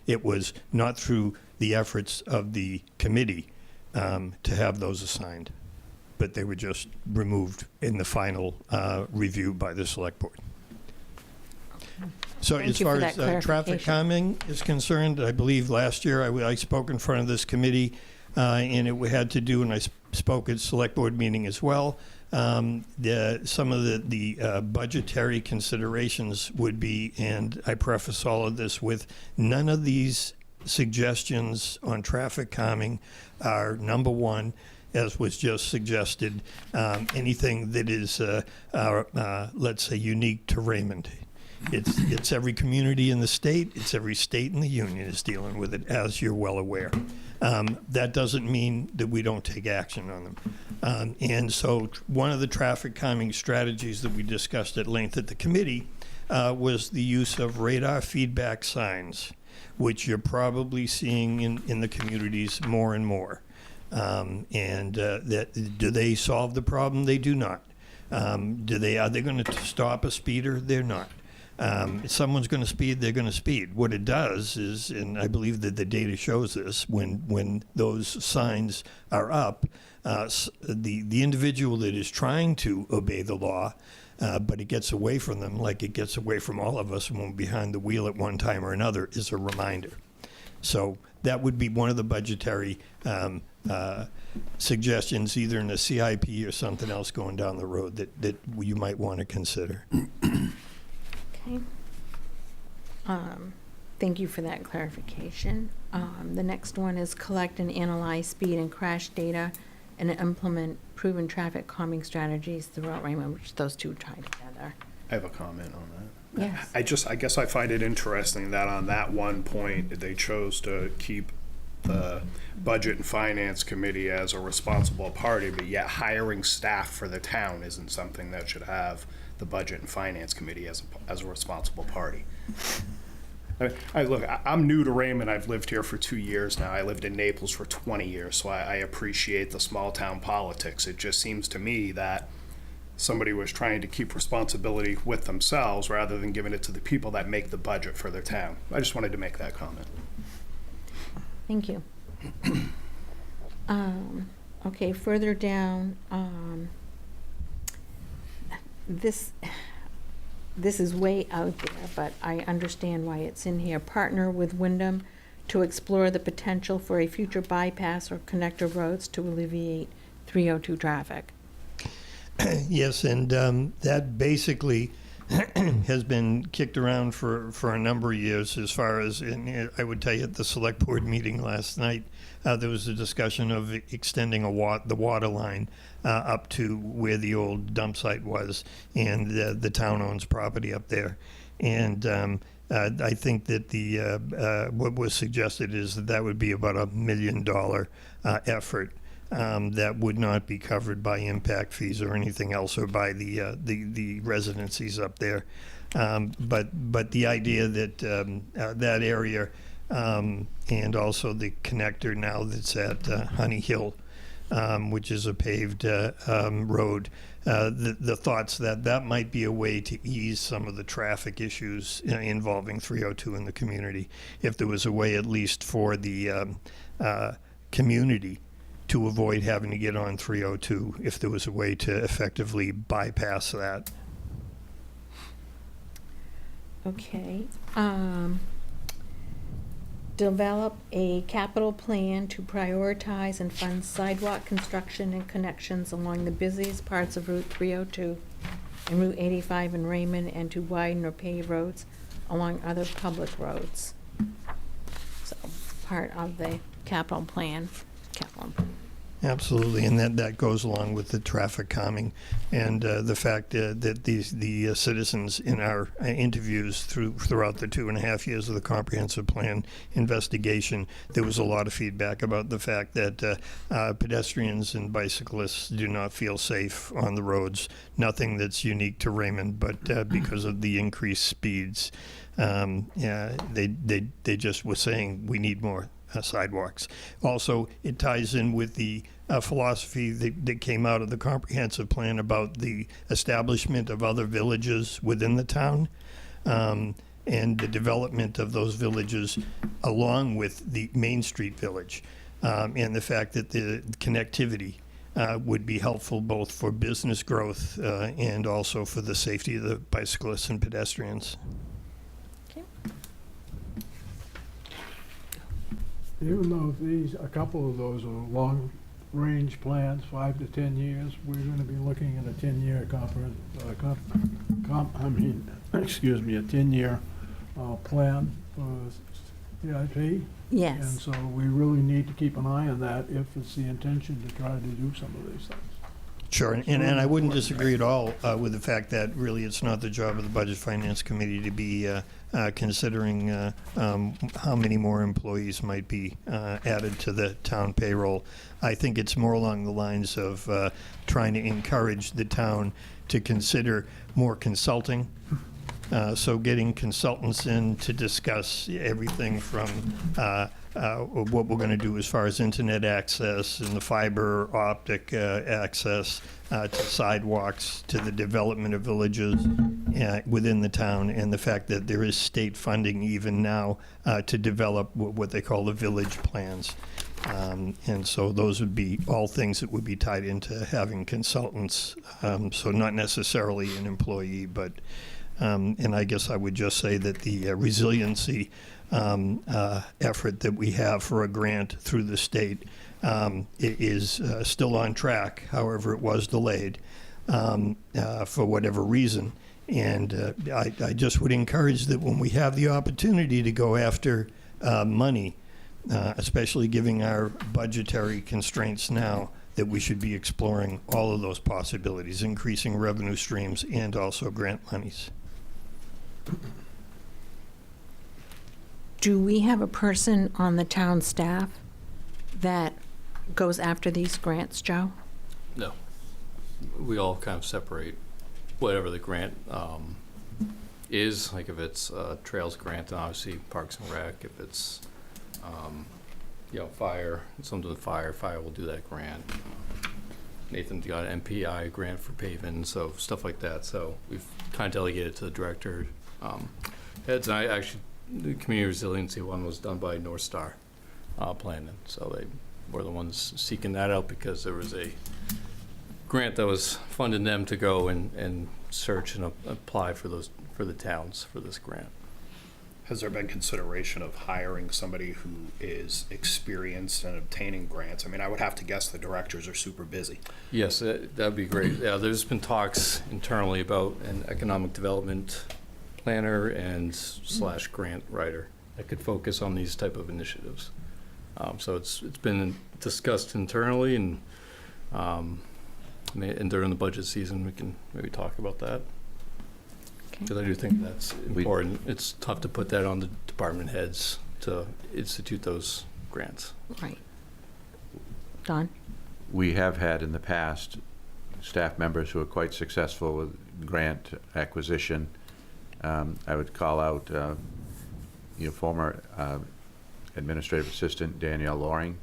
It was not through the efforts of the committee to have those assigned, but they were just removed in the final review by the select board. So
Thank
as
you for
far
that
as traffic calming is concerned, I believe last year I spoke in front of this committee, and it had to do, and I spoke at select board meeting as well. Some of the budgetary considerations would be, and I preface all of this with, none of these suggestions on traffic calming are, number one, as was just suggested, anything that is, let's say, unique to Raymond. It's every community in the state, it's every state in the union is dealing with it, as you're well aware. That doesn't mean that we don't take action on them. And so one of the traffic calming strategies that we discussed at length at the committee was the use of radar feedback signs, which you're probably seeing in the communities more and more. Do they solve the problem? They do not. Are they going to stop a speeder? They're not. If someone's going to speed, they're going to speed. What it does is, and I believe that the data shows this, when those signs are up, the individual that is trying to obey the law, but it gets away from them, like it gets away from all of us when we're behind the wheel at one time or another, is a reminder. So that would be one of the budgetary suggestions, either in a CIP or something else going down the road that you might want to consider.
Okay. Thank you for that clarification. The next one is collect and analyze speed and crash data and implement proven traffic calming strategies throughout Raymond, which those two tie together.
I have a comment on that.
Yes.
I guess I find it interesting that on that one point, they chose to keep the Budget and Finance Committee as a responsible party, but yet hiring staff for the town isn't something that should have the Budget and Finance Committee as a responsible party. Look, I'm new to Raymond. I've lived here for 2 years now. I lived in Naples for 20 years, so I appreciate the small town politics. It just seems to me that somebody was trying to keep responsibility with themselves rather than giving it to the people that make the budget for their town. I just wanted to make that comment.
Thank you. Okay, further down, this is way out there, but I understand why it's in here. Partner with Wyndham to explore the potential for a future bypass or connector roads to alleviate 302 traffic.
Yes, and that basically has been kicked around for a number of years. As far as, and I would tell you at the select board meeting last night, there was a discussion of extending the water line up to where the old dump site was, and the town owns property up there. And I think that what was suggested is that that would be about $1 million effort. That would not be covered by impact fees or anything else, or by the residencies up there. But the idea that that area and also the connector now that's at Honey Hill, which is a paved road, the thoughts that that might be a way to ease some of the traffic issues involving 302 in the community, if there was a way at least for the community to avoid having to get on 302, if there was a way to effectively bypass that.
Okay. Develop a capital plan to prioritize and fund sidewalk construction and connections along the busiest parts of Route 302 and Route 85 in Raymond, and to widen or pave roads along other public roads. So, part of the capital plan.
Absolutely, and that goes along with the traffic calming, and the fact that the citizens in our interviews throughout the 2.5 years of the comprehensive plan investigation, there was a lot of feedback about the fact that pedestrians and bicyclists do not feel safe on the roads. Nothing that's unique to Raymond, but because of the increased speeds, they just were saying we need more sidewalks. Also, it ties in with the philosophy that came out of the comprehensive plan about the establishment of other villages within the town, and the development of those villages along with the Main Street Village, and the fact that the connectivity would be helpful both for business growth and also for the safety of the bicyclists and pedestrians.
Even though a couple of those are long-range plans, 5 to 10 years, we're going to be looking at a 10-year a 10-year plan for CIP.
Yes.
And so we really need to keep an eye on that if it's the intention to try to do some of these things.
Sure, and I wouldn't disagree at all with the fact that really it's not the job of the Budget Finance Committee to be considering how many more employees might be added to the town payroll. I think it's more along the lines of trying to encourage the town to consider more consulting. So getting consultants in to discuss everything from what we're going to do as far as internet access and the fiber optic access to sidewalks, to the development of villages within the town, and the fact that there is state funding even now to develop what they call the village plans. And so those would be all things that would be tied into having consultants, so not necessarily an employee, but and I guess I would just say that the resiliency effort that we have for a grant through the state is still on track. However, it was delayed for whatever reason. And I just would encourage that when we have the opportunity to go after money, especially giving our budgetary constraints now, that we should be exploring all of those possibilities, increasing revenue streams and also grant monies.
Do we have a person on the town staff that goes after these grants, Joe?
No. We all kind of separate whatever the grant is, like if it's a trails grant, then obviously Parks and Rec. If it's, fire, something with fire will do that grant. Nathan got an MPI grant for paving, so stuff like that. So we've kind of delegated to the director heads. And I actually, the community resiliency one was done by North Star Planning, so they were the ones seeking that out because there was a grant that was funding them to go and search and apply for the towns for this grant.
Has there been consideration of hiring somebody who is experienced in obtaining grants? I mean, I would have to guess the directors are super busy.
Yes, that'd be great. Yeah, there's been talks internally about an economic development planner and / grant writer that could focus on these type of initiatives. So it's been discussed internally, and during the budget season we can maybe talk about that. Because I do think that's important. It's tough to put that on the department heads to institute those grants.
Right. Don?
We have had in the past staff members who are quite successful with grant acquisition. I would call out former administrative assistant Danielle Loring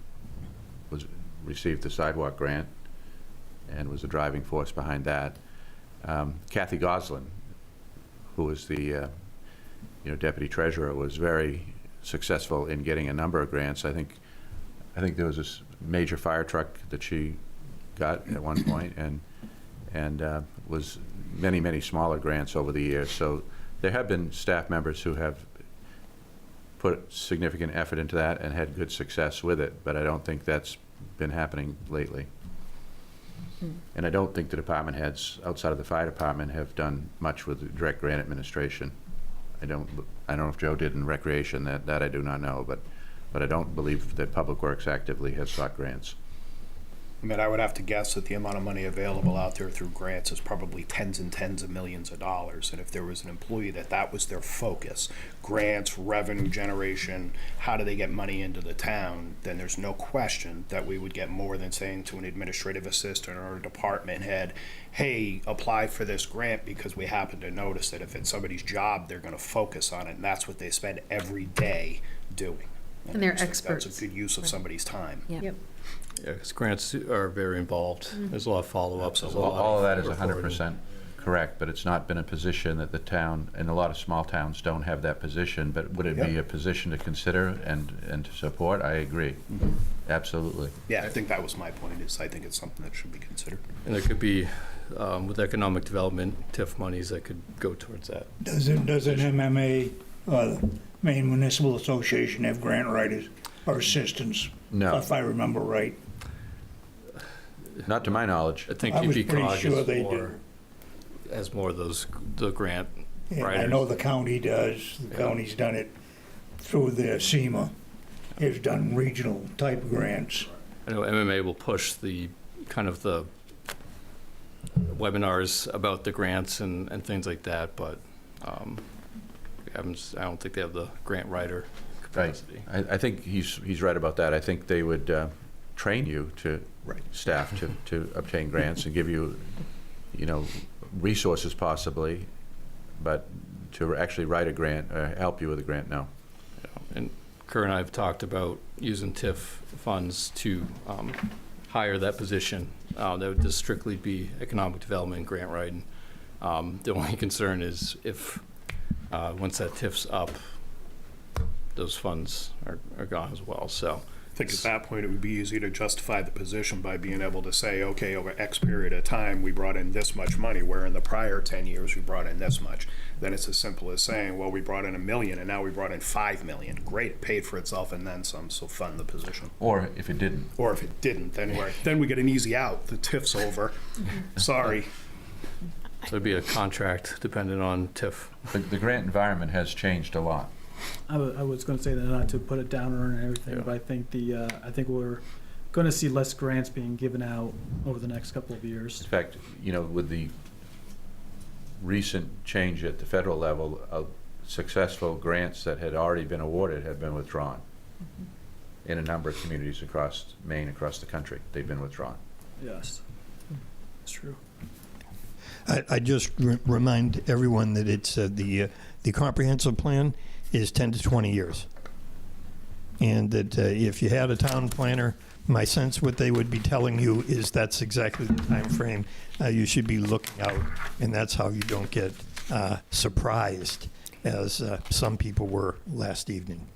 received the sidewalk grant and was the driving force behind that. Kathy Goslin, who was the deputy treasurer, was very successful in getting a number of grants. I think there was this major fire truck that she got at one point, and was many smaller grants over the years. So there have been staff members who have put significant effort into that and had good success with it, but I don't think that's been happening lately. And I don't think the department heads outside of the fire department have done much with direct grant administration. I don't know if Joe did in recreation, that I do not know, but I don't believe that Public Works actively has sought grants.
I mean, I would have to guess that the amount of money available out there through grants is probably tens and tens of millions of dollars. And if there was an employee that was their focus, grants, revenue generation, how do they get money into the town, then there's no question that we would get more than saying to an administrative assistant or a department head, hey, apply for this grant because we happen to notice that if it's somebody's job, they're going to focus on it. And that's what they spend every day doing.
And they're
I think
experts.
That's a good use of somebody's time.
Yeah.
Yep.
Yeah, because grants are very involved. There's a lot of follow-ups. There's a lot
All of that is
reporting.
100% correct, but it's not been a position that the town, and a lot of small towns don't have that position, but would it be a position to consider and to support? I agree. Absolutely.
Yeah, I think that was my point, is I think it's something that should be considered.
And there could be, with economic development, TIF monies that could go towards that.
Does an MMA, Maine Municipal Association, have grant writers or assistants?
No.
If I remember right.
Not to my knowledge.
I think
I was pretty
UP
sure they
has more of the grant
Yeah,
writers.
I know the county does. The county's done it through their SEMA. Has done regional type grants.
I know MMA will push the kind of the webinars about the grants and things like that, but I don't think they have the grant writer capacity.
Right. I think he's right about that. I think they would train you staff to obtain grants and give you, resources possibly, but to actually write a grant, help you with a grant, no.
And Kerr and I have talked about using TIF funds to hire that position. That would just strictly be economic development and grant writing. The only concern is if once that TIF's up, those funds are gone as well. So
I think at that point, it would be easy to justify the position by being able to say, okay, over X period of time, we brought in this much money, where in the prior 10 years, we brought in this much. Then it's as simple as saying, well, we brought in $1 million, and now we brought in $5 million. Great, it paid for itself and then some, so fund the position.
Or if it didn't.
Or if it didn't, then we get an easy out. The TIF's over. Sorry.
so it'd be a contract dependent on TIF.
The grant environment has changed a lot.
I was going to say that, not to put it down and everything,
Yeah.
but I think we're going to see less grants being given out over the next couple of years.
In fact, with the recent change at the federal level, successful grants that had already been awarded have been withdrawn. In a number of communities across Maine, across the country, they've been withdrawn.
Yes, that's true.
I just remind everyone that it's the comprehensive plan is 10 to 20 years. And that if you had a town planner, my sense what they would be telling you is that's exactly the time frame you should be looking out. And that's how you don't get surprised, as some people were last evening.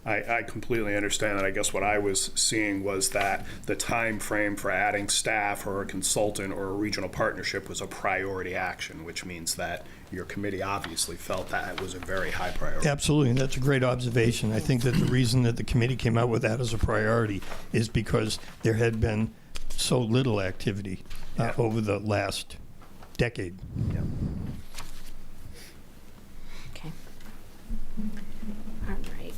I completely understand that. I guess what I was seeing was that the time frame for adding staff or a consultant or a regional partnership was a priority action, which means that your committee obviously felt that was a very high priority.
Absolutely, and that's a great observation. I think that the reason that the committee came out with that as a priority is because there had been so little activity over the last decade.
Yeah.
Okay. All right.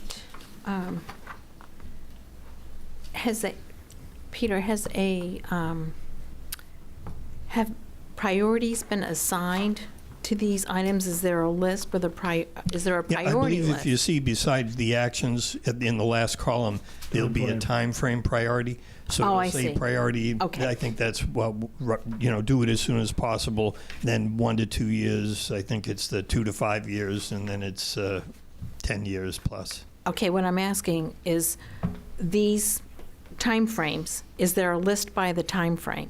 Have priorities been assigned to these items? Is there a list with is there a
Yeah, I
priority
believe
list?
if you see besides the actions in the last column, there'll be a
Timeframe.
time frame priority. So
Oh,
it'll
I
say
see.
priority.
Okay.
I think that's, well, do it as soon as possible. Then 1 to 2 years. I think it's the 2 to 5 years, and then it's 10 years plus.
Okay, what I'm asking is, these timeframes, is there a list by the timeframe?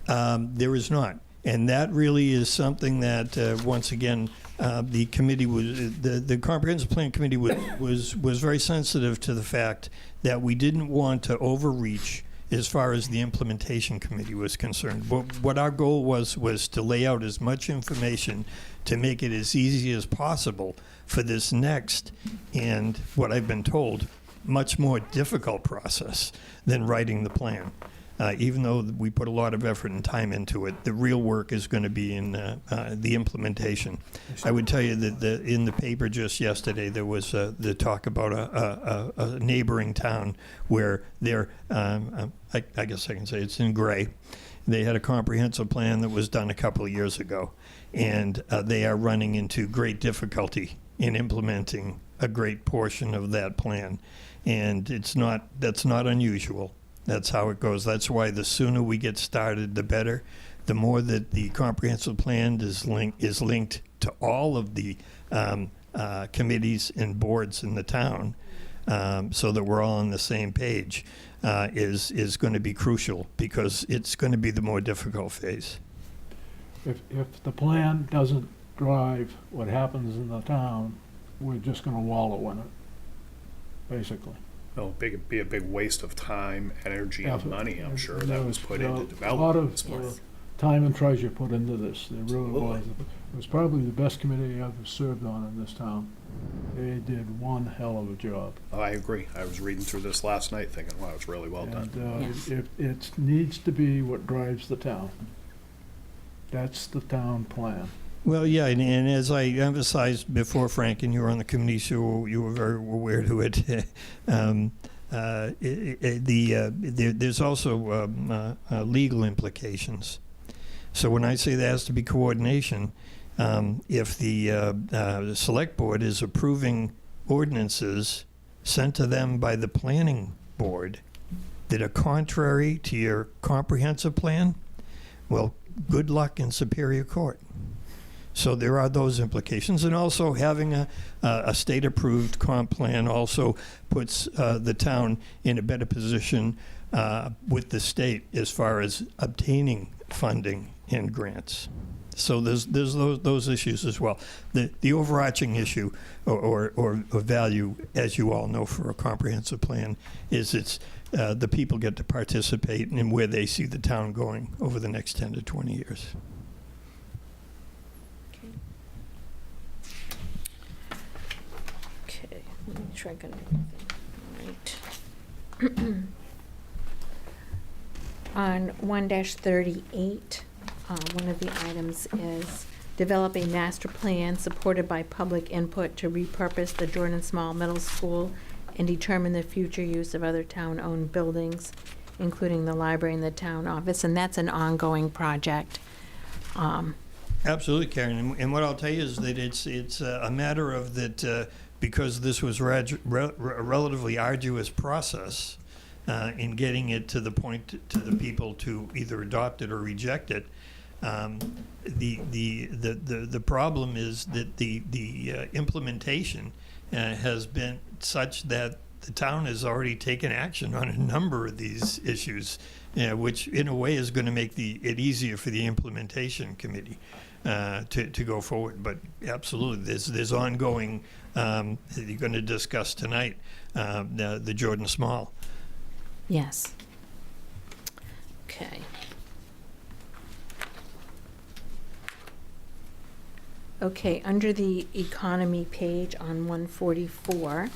There is not. And that really is something that, once again, the committee the Comprehensive Plan Committee was very sensitive to the fact that we didn't want to overreach as far as the implementation committee was concerned. What our goal was to lay out as much information to make it as easy as possible for this next, and what I've been told, much more difficult process than writing the plan. Even though we put a lot of effort and time into it, the real work is going to be in the implementation. I would tell you that in the paper just yesterday, there was the talk about a neighboring town where they're, I guess I can say it's in gray. They had a comprehensive plan that was done a couple of years ago, and they are running into great difficulty in implementing a great portion of that plan. And that's not unusual. That's how it goes. That's why the sooner we get started, the better. The more that the comprehensive plan is linked to all of the committees and boards in the town, so that we're all on the same page, is going to be crucial, because it's going to be the more difficult phase.
If the plan doesn't drive what happens in the town, we're just gonna wallow in it, basically.
It'll be a big waste of time, energy, and money, I'm sure, that was put into
A lot
developing this
of
plan.
time and treasure put into this, there really was. It was probably the best committee I ever served on in this town. They did one hell of a job.
Oh, I agree. I was reading through this last night thinking, wow, it's really well done.
And it needs to be what drives the town. That's the town plan.
Well, yeah, and as I emphasized before, Frank, and you were on the committee, so you were very aware to it. There's also legal implications. So when I say there has to be coordination, if the select board is approving ordinances sent to them by the planning board that are contrary to your comprehensive plan, well, good luck in Superior Court. So there are those implications. And also having a state-approved comp plan also puts the town in a better position with the state as far as obtaining funding and grants. So there's those issues as well. The overarching issue or value, as you all know, for a comprehensive plan is it's the people get to participate in where they see the town going over the next 10 to 20 years.
Okay, let me try to do everything. On 1-38, one of the items is develop a master plan supported by public input to repurpose the Jordan Small Middle School and determine the future use of other town-owned buildings, including the library and the town office, and that's an ongoing project.
Absolutely, Karen. And what I'll tell you is that it's a matter of that because this was a relatively arduous process in getting it to the point to the people to either adopt it or reject it. The problem is that the implementation has been such that the town has already taken action on a number of these issues, which in a way is going to make it easier for the implementation committee to go forward. But absolutely, there's ongoing, you're going to discuss tonight, the Jordan Small.
Yes. Okay. Okay, under the economy page on 144,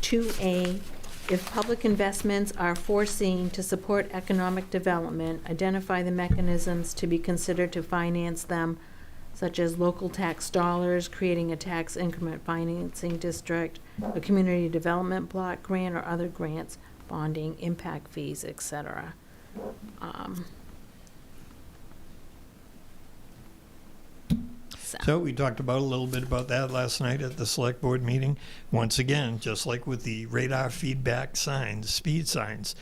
2A, if public investments are foreseen to support economic development, identify the mechanisms to be considered to finance them, such as local tax dollars, creating a tax increment financing district, a community development block grant, or other grants, bonding, impact fees, etc.
So we talked about a little bit about that last night at the select board meeting. Once again, just like with the radar feedback signs, speed signs,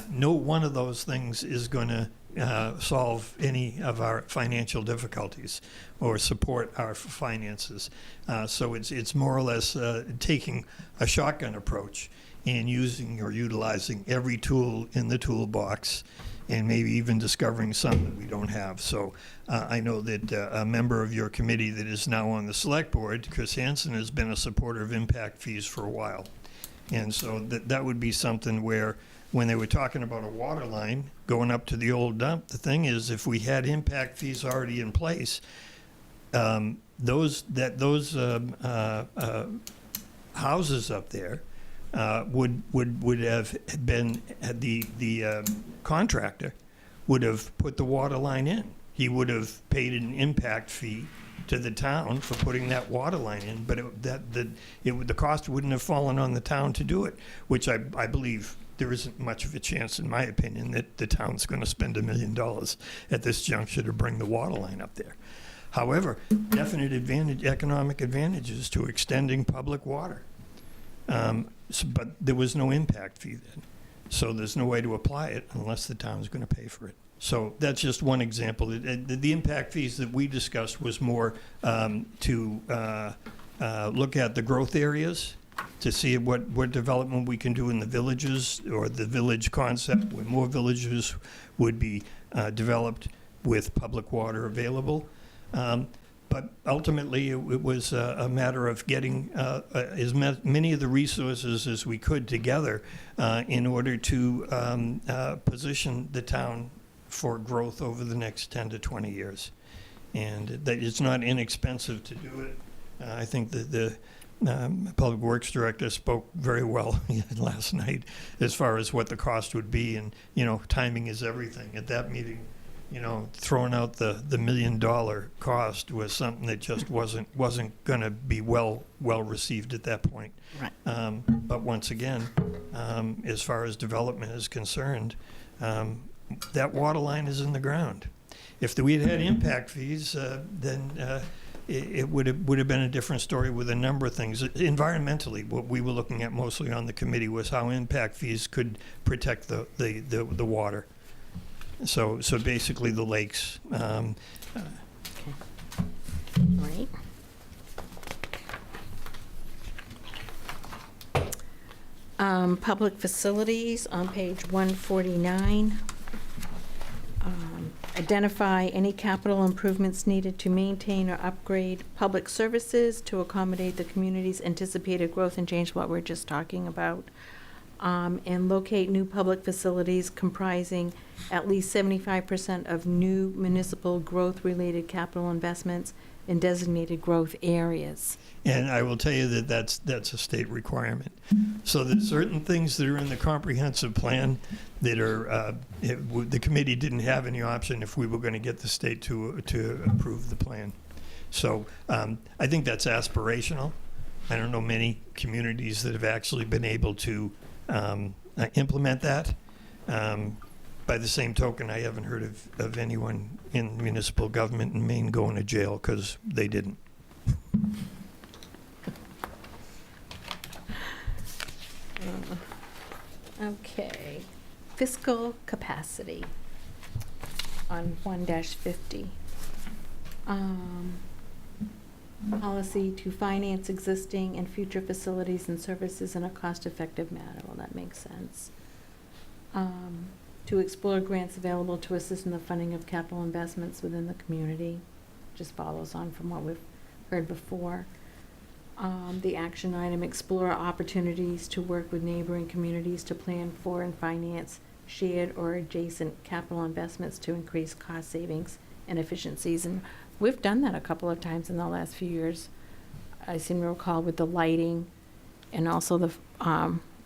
no one of those things is going to solve any of our financial difficulties or support our finances. So it's more or less taking a shotgun approach and using or utilizing every tool in the toolbox, and maybe even discovering some that we don't have. So I know that a member of your committee that is now on the select board, Chris Hansen, has been a supporter of impact fees for a while. And so that would be something where, when they were talking about a water line going up to the old dump, the thing is, if we had impact fees already in place, those houses up there would have been, the contractor would have put the water line in. He would have paid an impact fee to the town for putting that water line in, but the cost wouldn't have fallen on the town to do it, which I believe there isn't much of a chance, in my opinion, that the town's going to spend $1 million at this juncture to bring the water line up there. However, definite economic advantages to extending public water. But there was no impact fee then. So there's no way to apply it unless the town's going to pay for it. So that's just one example. The impact fees that we discussed was more to look at the growth areas, to see what development we can do in the villages, or the village concept, where more villages would be developed with public water available. But ultimately, it was a matter of getting as many of the resources as we could together in order to position the town for growth over the next 10 to 20 years. And that it's not inexpensive to do it. I think that the Public Works Director spoke very well last night as far as what the cost would be. And, timing is everything. At that meeting, throwing out the $1 million cost was something that just wasn't going to be well received at that point.
Right.
But once again, as far as development is concerned, that water line is in the ground. If we had had impact fees, then it would have been a different story with a number of things. Environmentally, what we were looking at mostly on the committee was how impact fees could protect the water. So basically the lakes.
Right. Public facilities on page 149. Identify any capital improvements needed to maintain or upgrade public services to accommodate the community's anticipated growth and change, what we're just talking about. And locate new public facilities comprising at least 75% of new municipal growth-related capital investments in designated growth areas.
And I will tell you that that's a state requirement. So there's certain things that are in the comprehensive plan that are, the committee didn't have any option if we were going to get the state to approve the plan. So I think that's aspirational. I don't know many communities that have actually been able to implement that. By the same token, I haven't heard of anyone in municipal government in Maine going to jail because they didn't.
Okay. Fiscal capacity on 1-50. Policy to finance existing and future facilities and services in a cost-effective manner. Well, that makes sense. To explore grants available to assist in the funding of capital investments within the community. Just follows on from what we've heard before. The action item, explore opportunities to work with neighboring communities to plan for and finance shared or adjacent capital investments to increase cost savings and efficiencies. And we've done that a couple of times in the last few years. I seem to recall with the lighting, and also the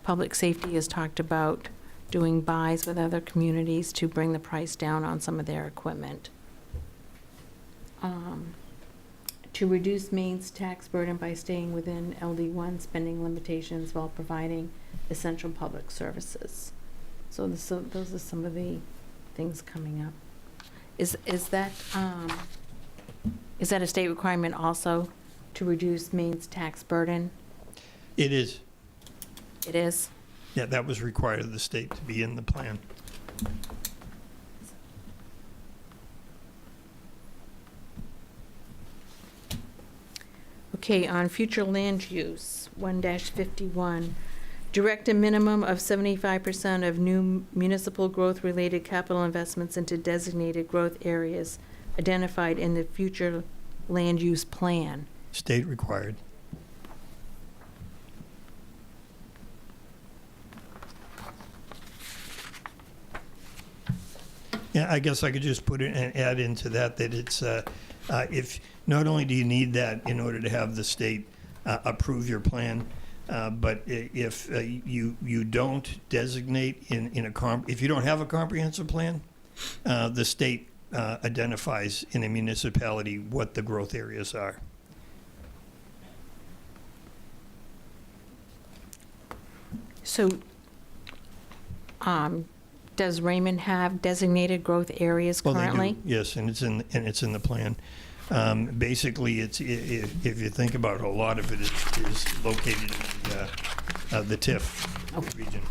public safety has talked about doing buys with other communities to bring the price down on some of their equipment. To reduce Maine's tax burden by staying within LD1 spending limitations while providing essential public services. So those are some of the things coming up. Is that Is that a state requirement also to reduce Maine's tax burden?
It is.
It is?
Yeah, that was required of the state to be in the plan.
Okay, on future land use, 1-51, direct a minimum of 75% of new municipal growth-related capital investments into designated growth areas identified in the future land use plan.
State required. Yeah, I guess I could just put it and add into that it's, if, not only do you need that in order to have the state approve your plan, but if you don't designate if you don't have a comprehensive plan, the state identifies in a municipality what the growth areas are.
So, does Raymond have designated growth areas
Well,
currently?
they do, yes, and it's in the plan. Basically, if you think about it, a lot of it is located in the TIF region,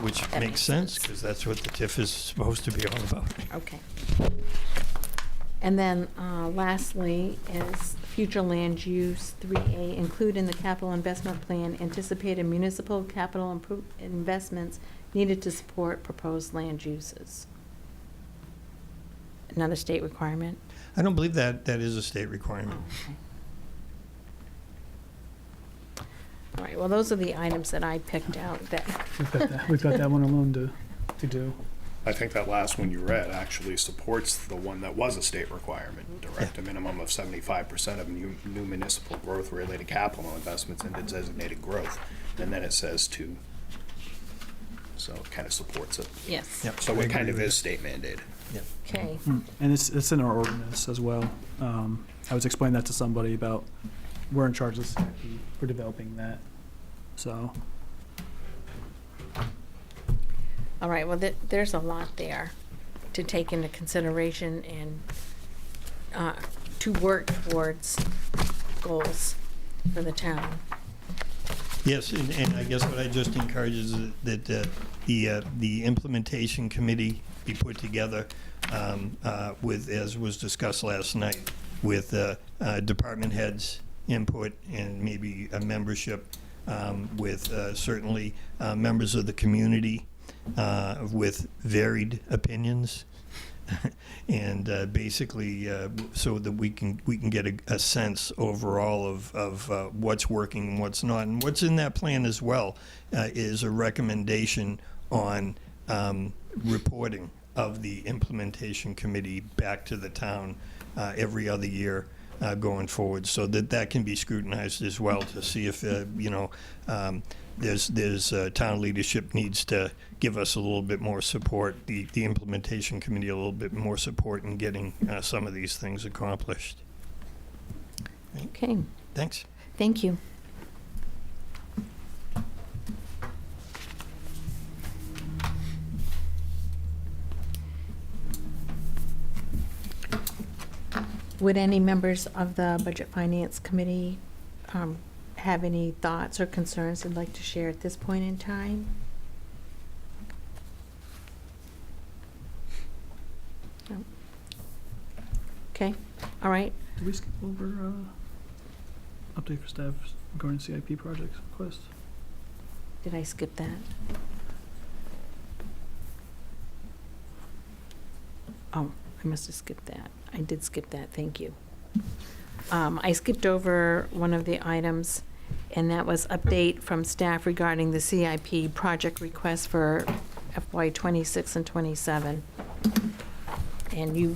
which
That
makes
makes
sense because that's what the TIF is supposed to be all about.
Okay. And then lastly is future land use, 3A, include in the capital investment plan anticipated municipal capital investments needed to support proposed land uses. Another state requirement?
I don't believe that is a state requirement.
Oh, okay. All right, well, those are the items that I picked out that,
We've got that one alone to do.
I think that last one you read actually supports the one that was a state requirement, direct a minimum of 75% of new municipal growth-related capital investments into designated growth. And then it says to, so it kind of supports it.
yes.
Yep,
So
I
it
agree
kind of
with
is state mandated.
Okay,
And it's in our ordinance as well. I was explaining that to somebody about, we're in charge of the CIP for developing that, so.
all right, well, there's a lot there to take into consideration and to work towards goals for the town.
Yes, and I guess what I just encourage is that the implementation committee be put together with, as was discussed last night, with department heads' input and maybe a membership with certainly members of the community with varied opinions. And basically, so that we can get a sense overall of what's working and what's not. And what's in that plan as well is a recommendation on reporting of the implementation committee back to the town every other year going forward, so that can be scrutinized as well to see if there's town leadership needs to give us a little bit more support, the implementation committee a little bit more support in getting some of these things accomplished.
Okay,
Thanks.
thank you. Would any members of the Budget Finance Committee have any thoughts or concerns they'd like to share at this point in time? No. Okay, all right.
Did we skip over update for staff regarding CIP projects request?
Did I skip that? Oh, I must have skipped that. I did skip that, thank you. I skipped over one of the items, and that was update from staff regarding the CIP project request for FY '26 and '27. And you,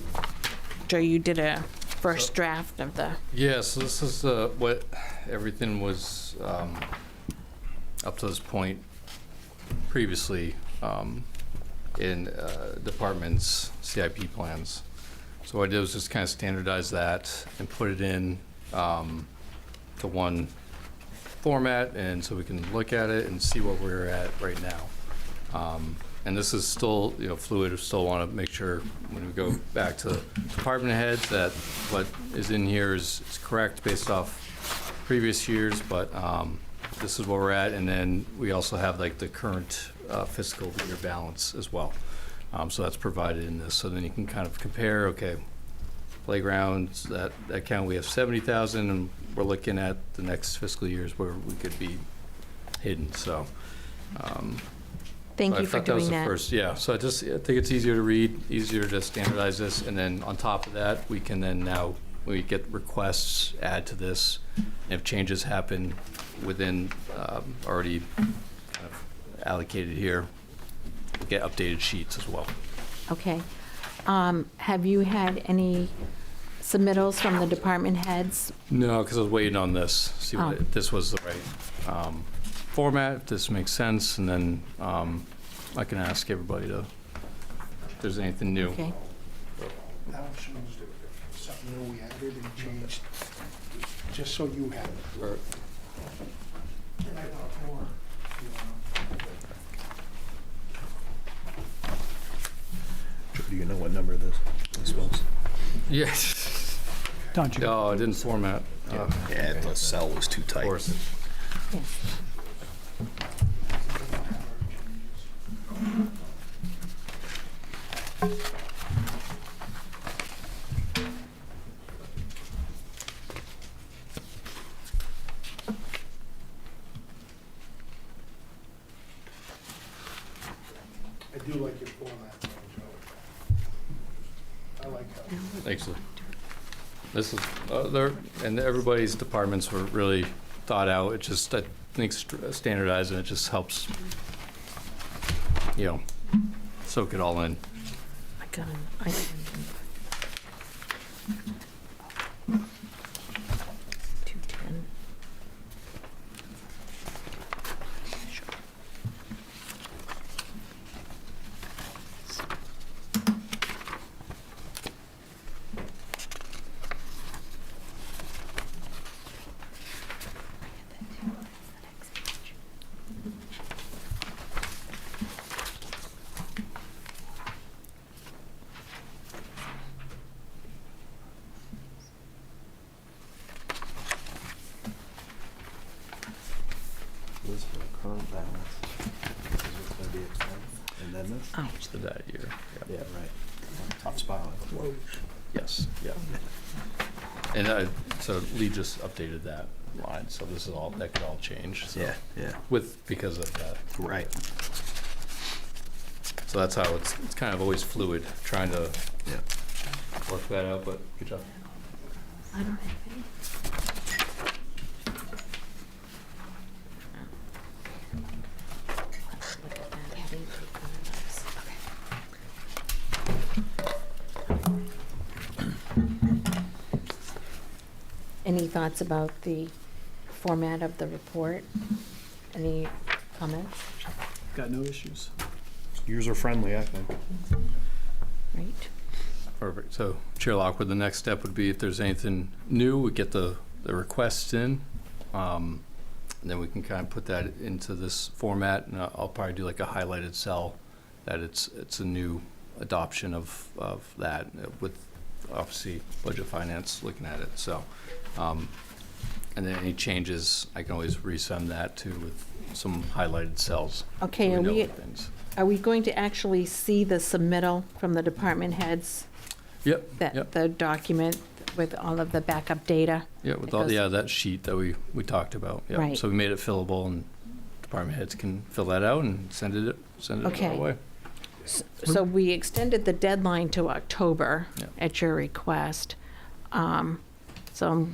Joe, you did a first draft of the,
Yeah, so this is what everything was up to this point previously in departments' CIP plans. So what I did was just kind of standardize that and put it in to one format, and so we can look at it and see what we're at right now. And this is still, fluid. We still want to make sure when we go back to department heads that what is in here is correct based off previous years, but this is where we're at. And then we also have like the current fiscal year balance as well. So that's provided in this. So then you can kind of compare, okay, playgrounds, that count, we have 70,000, and we're looking at the next fiscal years where we could be hidden. So
Thank
so
you
I
for
thought that was
doing
the
that.
first, yeah. So I think it's easier to read, easier to standardize this, and then on top of that, we can then now, when we get requests, add to this. If changes happen within already kind of allocated here, we'll get updated sheets as well.
Okay. Have you had any submittals from the department heads?
No, because I was waiting on this, see
Oh.
if this was the right format, if this makes sense, and then I can ask everybody if there's anything new.
Okay.
That shows something new we added and changed, just so you have it.
Joe, do you know what number this was?
Yes.
Don't you?
Oh, I didn't format.
Yeah, the cell was too tight.
Of course.
Yes.
I do like your format, though, Joe. I like how.
Thanks. This is, and everybody's departments were really thought out. It just, I think standardizing it just helps, soak it all in.
I got an item. 210.
This is the current balance. This is what's gonna be expense, and then this?
Oh,
It's the that year.
Yeah, right. Tough spot.
Yes, yeah. And so Lee just updated that line, so this is all, that could all change. So
Yeah.
because of that.
Right.
So that's how it's kind of always fluid, trying to
Yeah.
work that out, but good job.
I don't have any. Let's look at that. I didn't take one of those. Okay. Any thoughts about the format of the report? Any comments?
Got no issues.
User-friendly, I think.
Right?
Perfect. So Chair Lockwood, the next step would be if there's anything new, we get the requests in. And then we can kind of put that into this format, and I'll probably do like a highlighted cell that it's a new adoption of that with obviously budget finance looking at it. So, and then any changes, I can always resend that too with some highlighted cells.
Okay,
so
are
know
we,
things.
are we going to actually see the submittal from the department heads?
Yep.
That,
Yep.
the document with all of the backup data?
Yeah, with
that
all,
goes-
that sheet that we talked about. Yeah.
Right.
So we made it fillable, and department heads can fill that out and send it
Okay.
our way.
So we extended the deadline to October
Yeah.
at your request. So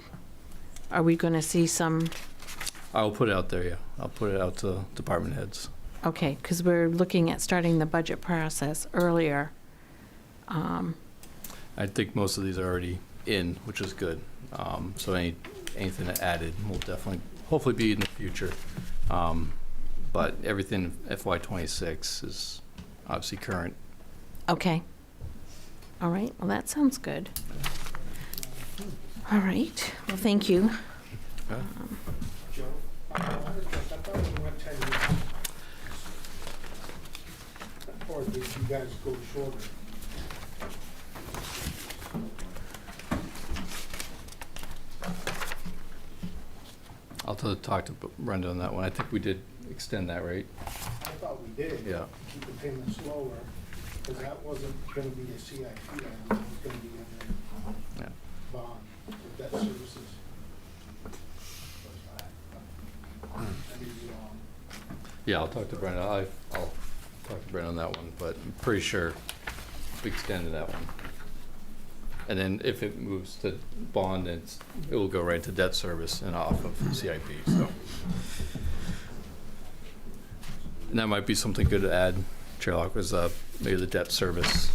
are we going to see some,
I'll put it out there, yeah. I'll put it out to department heads.
okay, because we're looking at starting the budget process earlier.
I think most of these are already in, which is good. So anything added will definitely, hopefully be in the future. But everything FY26 is obviously current.
Okay. All right, well, that sounds good. All right, well, thank you.
Okay.
Joe, I thought we went 10 years. or did you guys go shorter?
I'll talk to Brenda on that one. I think we did extend that rate.
I thought we did.
Yeah.
Keep the payments lower, because that wasn't gonna be a CIP item, it was gonna be a
Yeah.
bond for debt services. I may be wrong.
Yeah, I'll talk to Brenda. I'll talk to Brenda on that one, but I'm pretty sure we extended that one. And then if it moves to bond, it will go right to debt service and off of CIP, so. And that might be something good to add, Chairlock, was maybe the debt service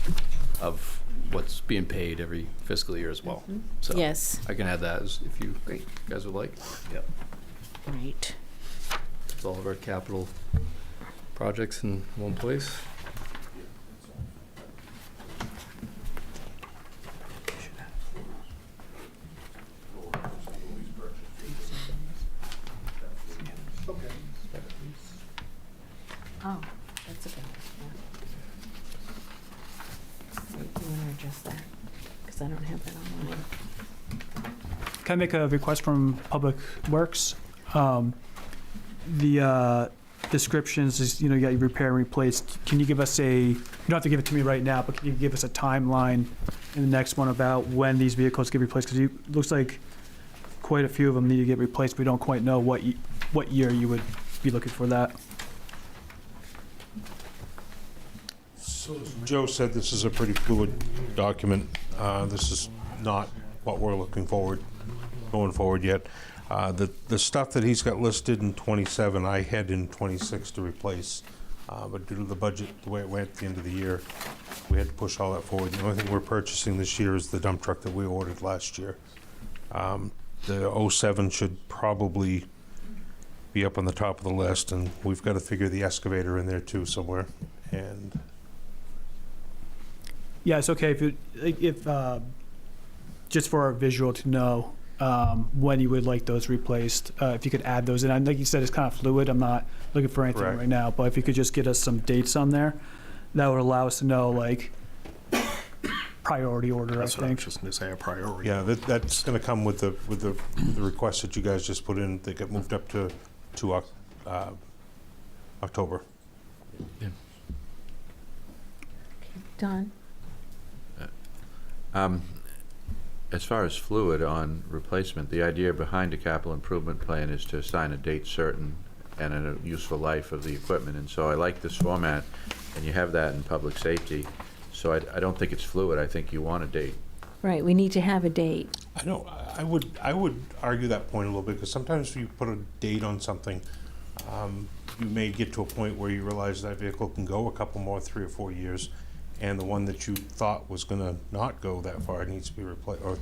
of what's being paid every fiscal year as well. So
Yes,
I can add that if you guys would like. Yep.
right.
It's all of our capital projects in one place.
Okay.
Oh, that's a good one. You want to adjust that? Because I don't have that on mine.
Can I make a request from Public Works? The descriptions is, you got your repair and replace. Can you give us you don't have to give it to me right now, but can you give us a timeline in the next one about when these vehicles get replaced? Because it looks like quite a few of them need to get replaced. We don't quite know what year you would be looking for that.
So as Joe said, this is a pretty fluid document. This is not what we're looking going forward yet. The stuff that he's got listed in 27, I had in 26 to replace. But due to the budget, the way it went at the end of the year, we had to push all that forward. The only thing we're purchasing this year is the dump truck that we ordered last year. The 07 should probably be up on the top of the list, and we've got to figure the excavator in there too somewhere. And
Yeah, it's okay if just for our visual to know when you would like those replaced, if you could add those in. And like you said, it's kind of fluid. I'm not looking for anything
Correct.
right now, but if you could just get us some dates on there, that would allow us to know like priority order.
That's
I
what I
think.
was just gonna say, a priority.
yeah, that's going to come with the request that you guys just put in. They get moved up to October.
Don?
As far as fluid on replacement, the idea behind a capital improvement plan is to assign a date certain and a useful life of the equipment. And so I like this format, and you have that in public safety. So I don't think it's fluid. I think you want a date.
Right, we need to have a date.
I know. I would argue that point a little bit, because sometimes if you put a date on something, you may get to a point where you realize that vehicle can go a couple more, 3 or 4 years, and the one that you thought was going to not go that far needs to be replaced, or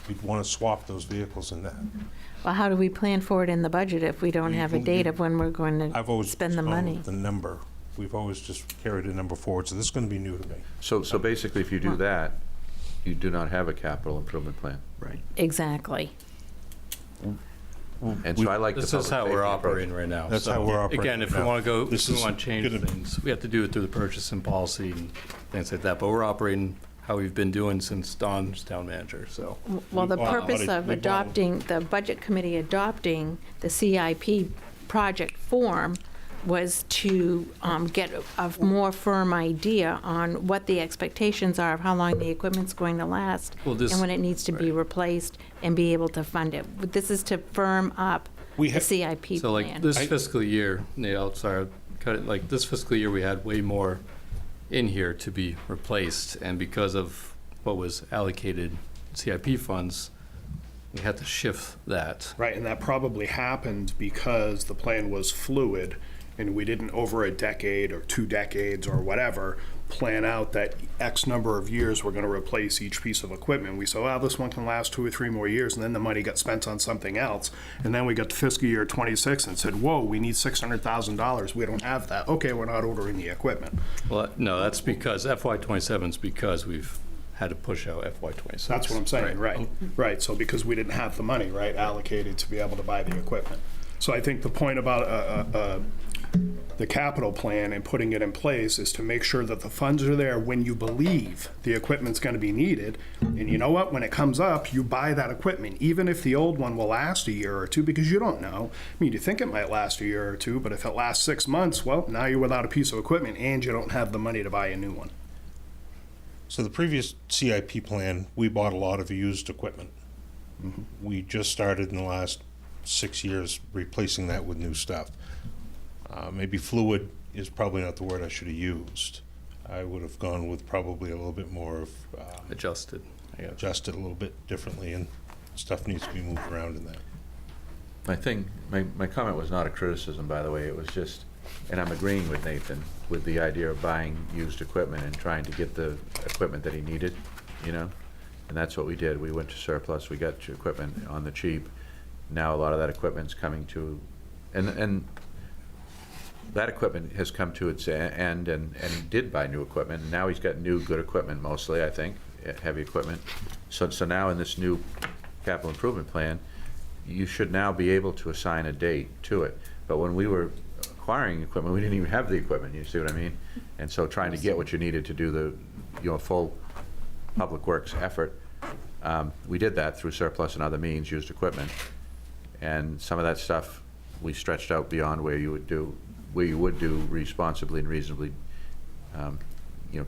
you'd want to swap those vehicles in that.
Well, how do we plan for it in the budget if we don't have a date of when we're going
I've
to
always
spend the
known
money?
the number. We've always just carried a number forward, so this is going to be new to me.
So basically, if you do that, you do not have a capital improvement plan.
Right.
Exactly.
And so I like the
This
public
is how
safety
we're
approach.
operating right now.
That's
So,
how we're operating
Again, if we
now.
want to go,
This
if we
is
want to change
gonna-
things, we have to do it through the purchasing policy and things like that. But we're operating how we've been doing since Don's town manager, so.
Well, the
Well,
purpose
but
of
we bought 'em.
adopting, the Budget Committee adopting the CIP project form was to get a more firm idea on what the expectations are of how long the equipment's going to last
Well, this-
and when it needs to be replaced and be able to fund it. This is to firm up
We
the
ha-
CIP
So like
plan.
this fiscal year, Nate, sorry, cut it, like this fiscal year, we had way more in here to be replaced. And because of what was allocated CIP funds, we had to shift that.
Right, and that probably happened because the plan was fluid, and we didn't, over a decade or 2 decades or whatever, plan out that X number of years we're gonna replace each piece of equipment. We said, well, this one can last 2 or 3 more years, and then the money got spent on something else. And then we got to fiscal year 26 and said, whoa, we need $600,000. We don't have that. Okay, we're not ordering the equipment.
Well, no, that's because FY '27 is because we've had to push out FY '26.
That's what I'm saying, right. Right, so because we didn't have the money, right, allocated to be able to buy the equipment. So I think the point about the capital plan and putting it in place is to make sure that the funds are there when you believe the equipment's going to be needed. And you know what? When it comes up, you buy that equipment, even if the old one will last a year or two, because you don't know. I mean, you think it might last a year or two, but if it lasts 6 months, well, now you're without a piece of equipment and you don't have the money to buy a new one.
So the previous CIP plan, we bought a lot of used equipment. We just started in the last 6 years replacing that with new stuff. Maybe fluid is probably not the word I should have used. I would have gone with probably a little bit more of
Adjusted, I guess.
adjusted a little bit differently, and stuff needs to be moved around in that.
My comment was not a criticism, by the way. It was just, and I'm agreeing with Nathan, with the idea of buying used equipment and trying to get the equipment that he needed, you know? And that's what we did. We went to surplus, we got equipment on the cheap. Now a lot of that equipment's coming to, and that equipment has come to its end, and he did buy new equipment, and now he's got new, good equipment mostly, I think, heavy equipment. So now in this new capital improvement plan, you should now be able to assign a date to it. But when we were acquiring equipment, we didn't even have the equipment, you see what I mean? And so trying to get what you needed to do the, full public works effort, we did that through surplus and other means, used equipment. And some of that stuff we stretched out beyond where you would do responsibly and reasonably,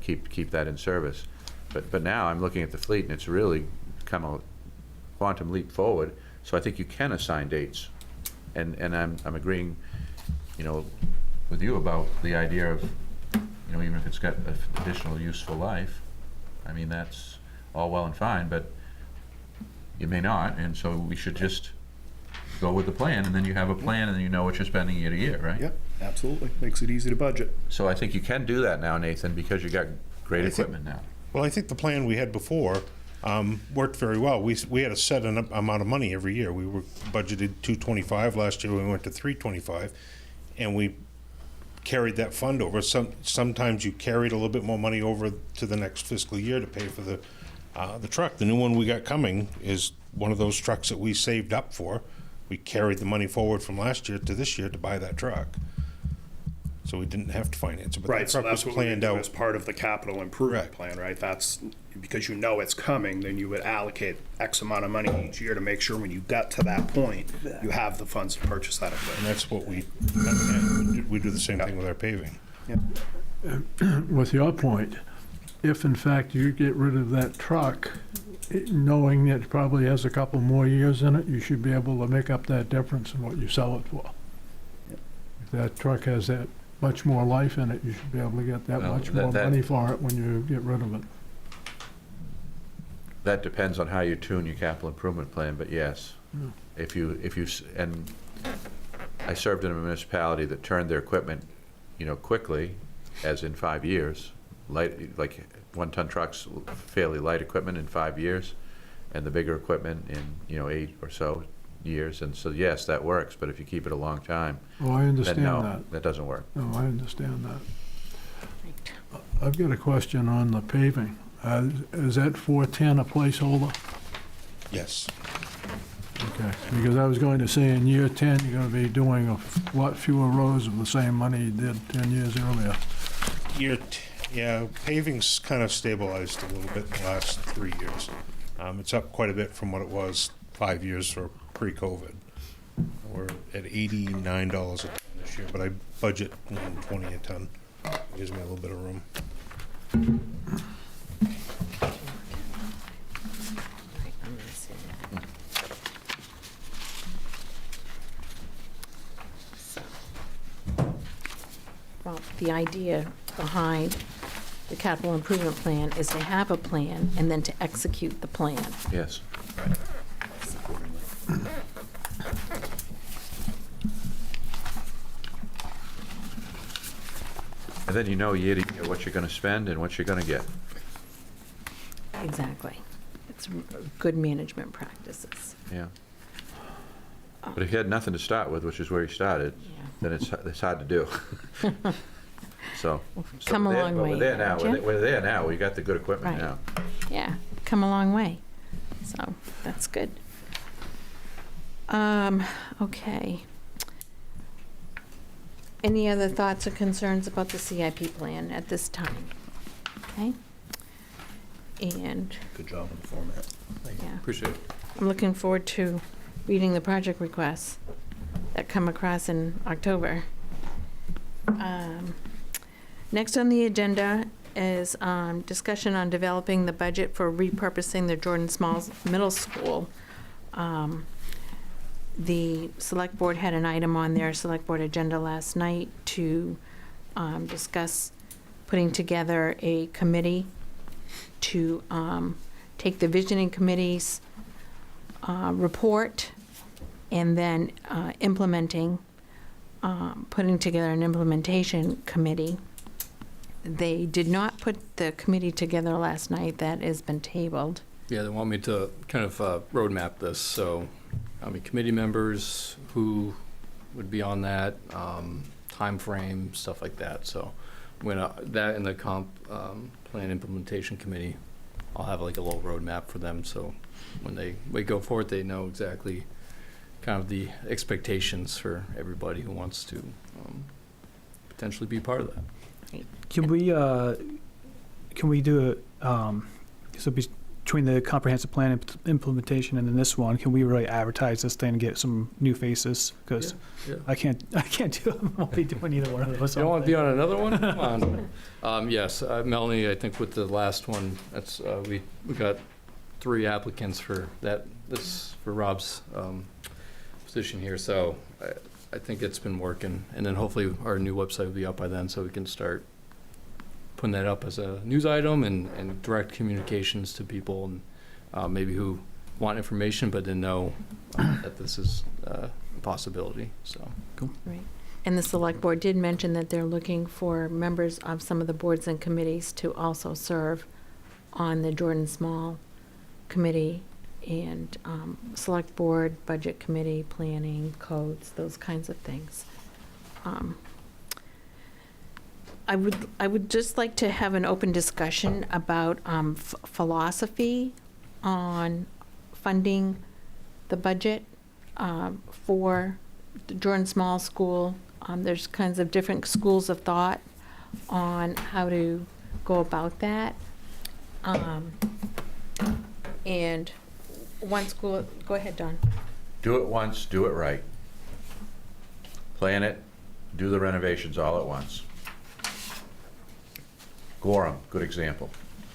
keep that in service. But now I'm looking at the fleet, and it's really come a quantum leap forward. So I think you can assign dates, and I'm agreeing, with you about the idea of, even if it's got additional useful life. I mean, that's all well and fine, but you may not, and so we should just go with the plan, and then you have a plan, and then you know what you're spending year to year, right?
Yep, absolutely. Makes it easy to budget.
So I think you can do that now, Nathan, because you got great equipment now.
Well, I think the plan we had before worked very well. We had a set amount of money every year. We were budgeted $225 last year. We went to $325, and we carried that fund over. Sometimes you carried a little bit more money over to the next fiscal year to pay for the truck. The new one we got coming is one of those trucks that we saved up for. We carried the money forward from last year to this year to buy that truck. So we didn't have to finance it. But
Right,
that
so
truck
that's
was
what we
planned
do
out.
as part of the capital improvement plan, right? That's, because you know it's coming, then you would allocate X amount of money each year to make sure when you got to that point, you have the funds to purchase that
And
equipment.
that's what we do the same thing with our paving.
With your point, if in fact you get rid of that truck, knowing that it probably has a couple more years in it, you should be able to make up that difference in what you sell it for. If that truck has that much more life in it, you should be able to get that
Well,
much more money for it when you get rid of it.
That depends on how you tune your capital improvement plan, but yes. And I served in a municipality that turned their equipment, quickly, as in 5 years. Like 1-ton trucks, fairly light equipment in 5 years, and the bigger equipment in, 8 or so years. And so, yes, that works, but if you keep it a long time,
Oh, I
then
understand
no,
that.
that doesn't work.
No, I understand that. I've got a question on the paving. Is that 410 a placeholder?
Yes.
Okay, because I was going to say in year 10, you're going to be doing a lot fewer rows of the same money you did 10 years earlier.
Yeah, paving's kind of stabilized a little bit in the last 3 years. It's up quite a bit from what it was 5 years for pre-COVID. We're at $89 a ton this year, but I budget $120 a ton. Gives me a little bit of room.
Well, the idea behind the capital improvement plan is to have a plan and then to execute the plan.
Yes. And then you know year to year what you're going to spend and what you're going to get.
Exactly. It's good management practices.
Yeah. But if you had nothing to start with, which is where you started, then it's hard to do. So
Come a long way,
we're there now.
haven't you?
We're there now. We got the good equipment
Right.
now.
Yeah, come a long way. So that's good. Okay. Any other thoughts or concerns about the CIP plan at this time? Okay. And,
Good job on the format.
yeah,
Appreciate it.
I'm looking forward to reading the project requests that come across in October. Next on the agenda is discussion on developing the budget for repurposing the Jordan Smalls Middle School. The Select Board had an item on their Select Board agenda last night to discuss putting together a committee to take the Visioning Committee's report and then putting together an implementation committee. They did not put the committee together last night. That has been tabled.
Yeah, they want me to kind of roadmap this, so committee members, who would be on that, time frame, stuff like that. So when that and the comp plan implementation committee, I'll have like a little roadmap for them, so when we go forward, they know exactly kind of the expectations for everybody who wants to potentially be part of that.
Can we do it, so between the comprehensive plan implementation and then this one, can we really advertise this thing and get some new faces? Because
Yeah.
I can't do, I won't be doing either one of those.
You don't want to be on another one? Come on. Yes, Melanie, I think with the last one, that's, we got 3 applicants for that, this, for Rob's position here, so I think it's been working. And then hopefully our new website will be up by then, so we can start putting that up as a news item and direct communications to people and maybe who want information but didn't know that this is a possibility, so.
Cool.
Right. And the Select Board did mention that they're looking for members of some of the boards and committees to also serve on the Jordan Small Committee and Select Board, Budget Committee, Planning, Codes, those kinds of things. I would just like to have an open discussion about philosophy on funding the budget for the Jordan Small School. There's kinds of different schools of thought on how to go about that. And one school, go ahead, Don.
Do it once, do it right. Plan it, do the renovations all at once. Gorham, good example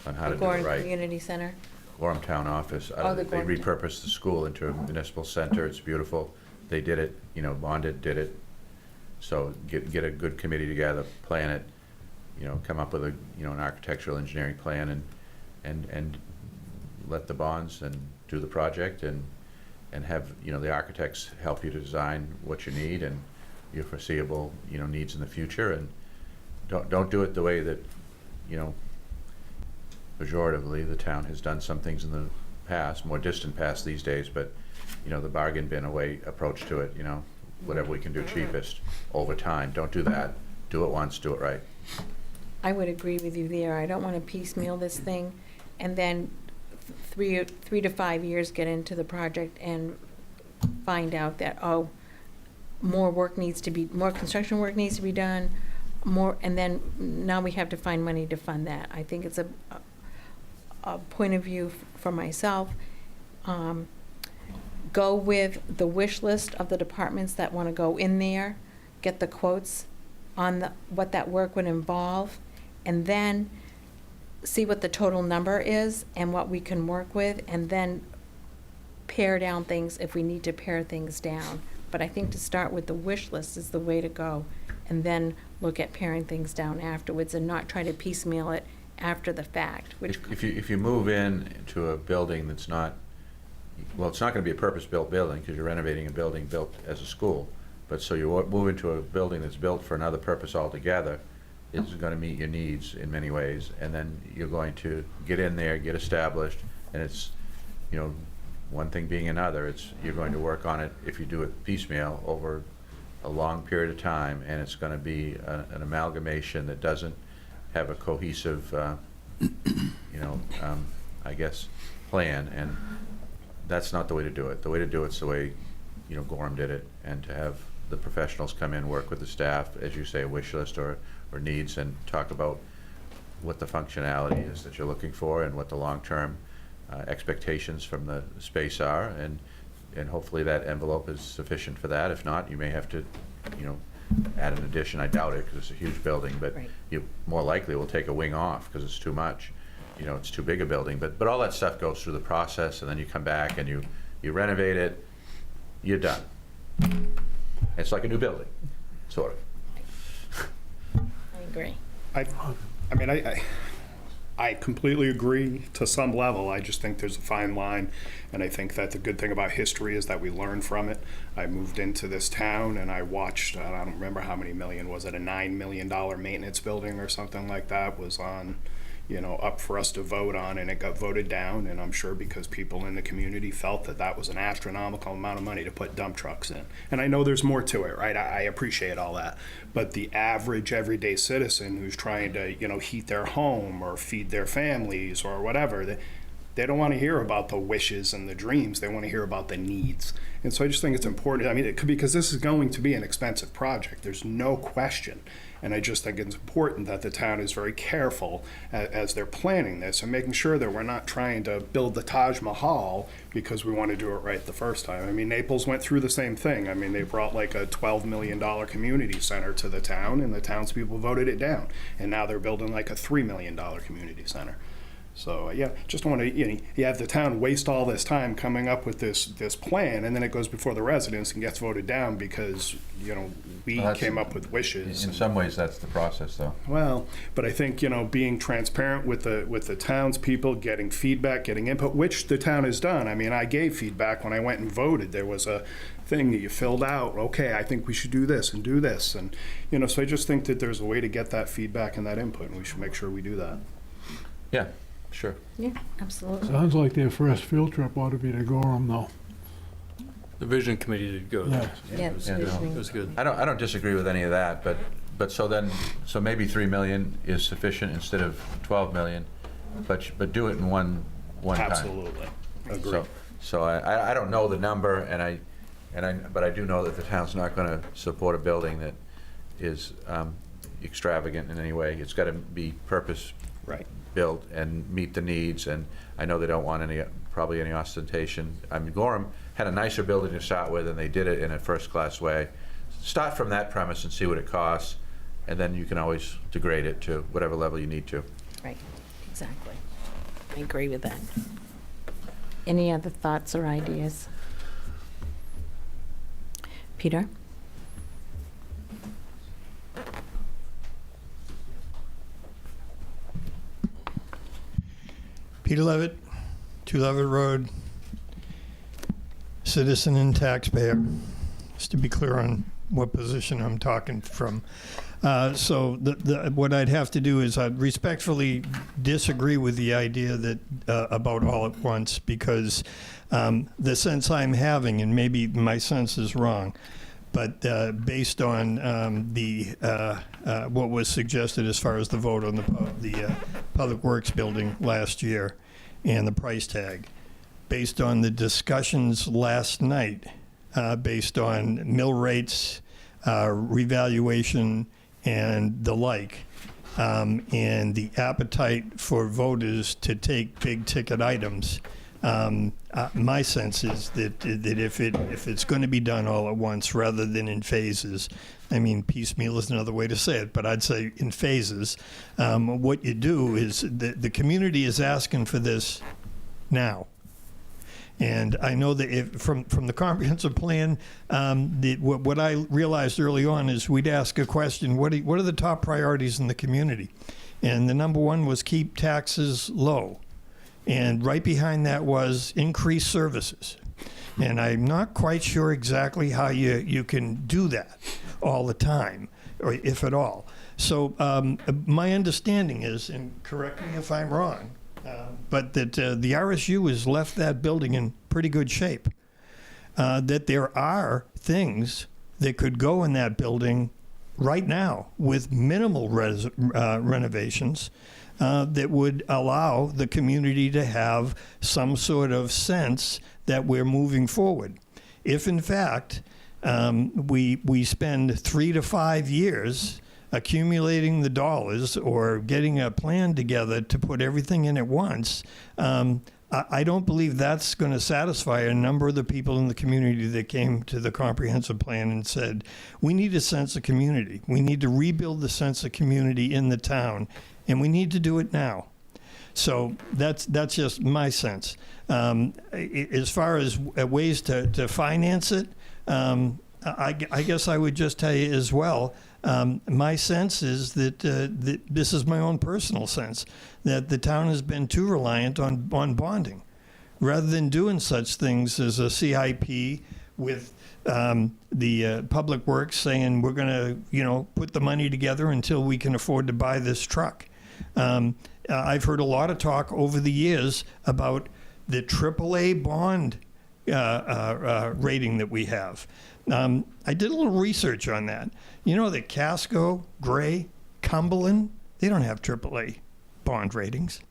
on how to do it
Gordon
right.
Community Center.
Gorham Town Office.
Oh, the
They
Gorham Town.
repurposed the school into a municipal center. It's beautiful. They did it, bonded, did it. So get a good committee together, plan it, come up with an architectural engineering plan and let the bonds and do the project and have, the architects help you to design what you need and your foreseeable, needs in the future. And don't do it the way that, pejoratively, the town has done some things in the past, more distant past these days, but, the bargain bin approach to it, whatever we can do cheapest over time. Don't do that. Do it once, do it right.
I would agree with you there. I don't want to piecemeal this thing and then 3 to 5 years get into the project and find out that, more construction work needs to be done, and then now we have to find money to fund that. I think it's a point of view for myself. Go with the wish list of the departments that want to go in there, get the quotes on what that work would involve, and then see what the total number is and what we can work with, and then pare down things if we need to pare things down. But I think to start with the wish list is the way to go, and then look at paring things down afterwards and not try to piecemeal it after the fact. Which
If you move in to a building that's not, well, it's not going to be a purpose-built building because you're renovating a building built as a school, but so you move into a building that's built for another purpose altogether, it's going to meet your needs in many ways, and then you're going to get in there, get established, and it's, one thing being another, you're going to work on it, if you do it piecemeal, over a long period of time, and it's going to be an amalgamation that doesn't have a cohesive, I guess, plan, and that's not the way to do it. The way to do it's the way, Gorham did it, and to have the professionals come in, work with the staff, as you say, a wish list or needs, and talk about what the functionality is that you're looking for and what the long-term expectations from the space are, and hopefully that envelope is sufficient for that. If not, you may have to, add an addition. I doubt it, because it's a huge building, but
Right.
you more likely will take a wing off because it's too much. It's too big a building, but all that stuff goes through the process, and then you come back and you renovate it, you're done. It's like a new building, sort of.
I agree.
I mean, I completely agree to some level. I just think there's a fine line, and I think that the good thing about history is that we learn from it. I moved into this town and I watched, I don't remember how many million, was it a $9 million maintenance building or something like that, was on, up for us to vote on, and it got voted down, and I'm sure because people in the community felt that that was an astronomical amount of money to put dump trucks in. And I know there's more to it, right? I appreciate all that. But the average everyday citizen who's trying to, heat their home or feed their families or whatever, they don't want to hear about the wishes and the dreams. They want to hear about the needs. And so I just think it's important. I mean, it could, because this is going to be an expensive project. There's no question. And I just think it's important that the town is very careful as they're planning this and making sure that we're not trying to build the Taj Mahal because we want to do it right the first time. I mean, Naples went through the same thing. I mean, they brought like a $12 million community center to the town, and the townspeople voted it down. And now they're building like a $3 million community center. So, just want to, you have the town waste all this time coming up with this plan, and then it goes before the residents and gets voted down because, we came up with wishes.
In some ways, that's the process, though.
Well, but I think, being transparent with the townspeople, getting feedback, getting input, which the town has done. I mean, I gave feedback when I went and voted. There was a thing that you filled out. Okay, I think we should do this and do this. And, so I just think that there's a way to get that feedback and that input, and we should make sure we do that.
Yeah, sure.
Yeah, absolutely.
Sounds like their first field trip ought to be to Gorham, though.
The vision committee did go.
Yeah.
Yeah,
It was,
Yeah.
it was good.
I don't disagree with any of that, but so maybe 3 million is sufficient instead of 12 million, but do it in one time.
Absolutely. Agree.
So I don't know the number, but I do know that the town's not going to support a building that is extravagant in any way. It's got to be purpose
Right.
built and meet the needs, and I know they don't want probably any ostentation. I mean, Gorham had a nicer building to start with, and they did it in a first-class way. Start from that premise and see what it costs, and then you can always degrade it to whatever level you need to.
Right, exactly. I agree with that. Any other thoughts or ideas? Peter?
Peter Levitt, 2 Levitt Road, citizen and taxpayer, just to be clear on what position I'm talking from. So what I'd have to do is I'd respectfully disagree with the idea that about all at once, because the sense I'm having, and maybe my sense is wrong, but based on what was suggested as far as the vote on the Public Works building last year and the price tag, based on the discussions last night, based on mill rates, revaluation, and the like, and the appetite for voters to take big-ticket items, my sense is that if it's going to be done all at once rather than in phases, I mean, piecemeal is another way to say it, but I'd say in phases, what you do is the community is asking for this now. And I know that from the comprehensive plan, what I realized early on is we'd ask a question, what are the top priorities in the community? And the number one was keep taxes low. And right behind that was increase services. And I'm not quite sure exactly how you can do that all the time, or if at all. So my understanding is, and correct me if I'm wrong, but that the RSU has left that building in pretty good shape. That there are things that could go in that building right now with minimal renovations that would allow the community to have some sort of sense that we're moving forward. If, in fact, we spend 3 to 5 years accumulating the dollars or getting a plan together to put everything in at once. I don't believe that's going to satisfy a number of the people in the community that came to the comprehensive plan and said, we need a sense of community. We need to rebuild the sense of community in the town, and we need to do it now. So that's just my sense. As far as ways to finance it, I guess I would just tell you as well, my sense is that this is my own personal sense, that the town has been too reliant on bonding. Rather than doing such things as a CIP with the Public Works saying we're going to, put the money together until we can afford to buy this truck. I've heard a lot of talk over the years about the AAA bond rating that we have. I did a little research on that. You know that Casco, Gray, Cumberland, they don't have AAA bond ratings.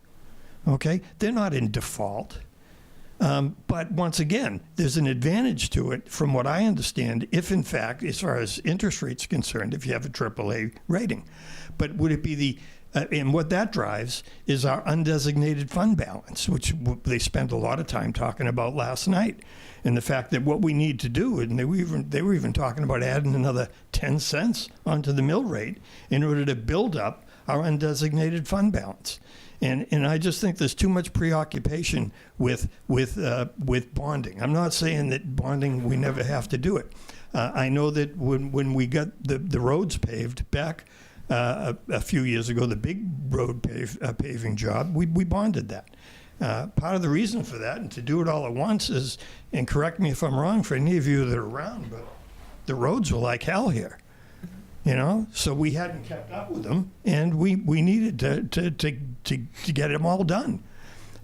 Okay? They're not in default. But once again, there's an advantage to it from what I understand if, in fact, as far as interest rates are concerned, if you have a AAA rating. But would it be and what that drives is our undesignated fund balance, which they spent a lot of time talking about last night. And the fact that what we need to do, and they were even talking about adding another 10 cents onto the mill rate in order to build up our undesignated fund balance. And I just think there's too much preoccupation with bonding. I'm not saying that bonding, we never have to do it. I know that when we got the roads paved back a few years ago, the big road paving job, we bonded that. Part of the reason for that, and to do it all at once, is, and correct me if I'm wrong for any of you that are around, but the roads were like hell here. So we hadn't kept up with them, and we needed to get them all done.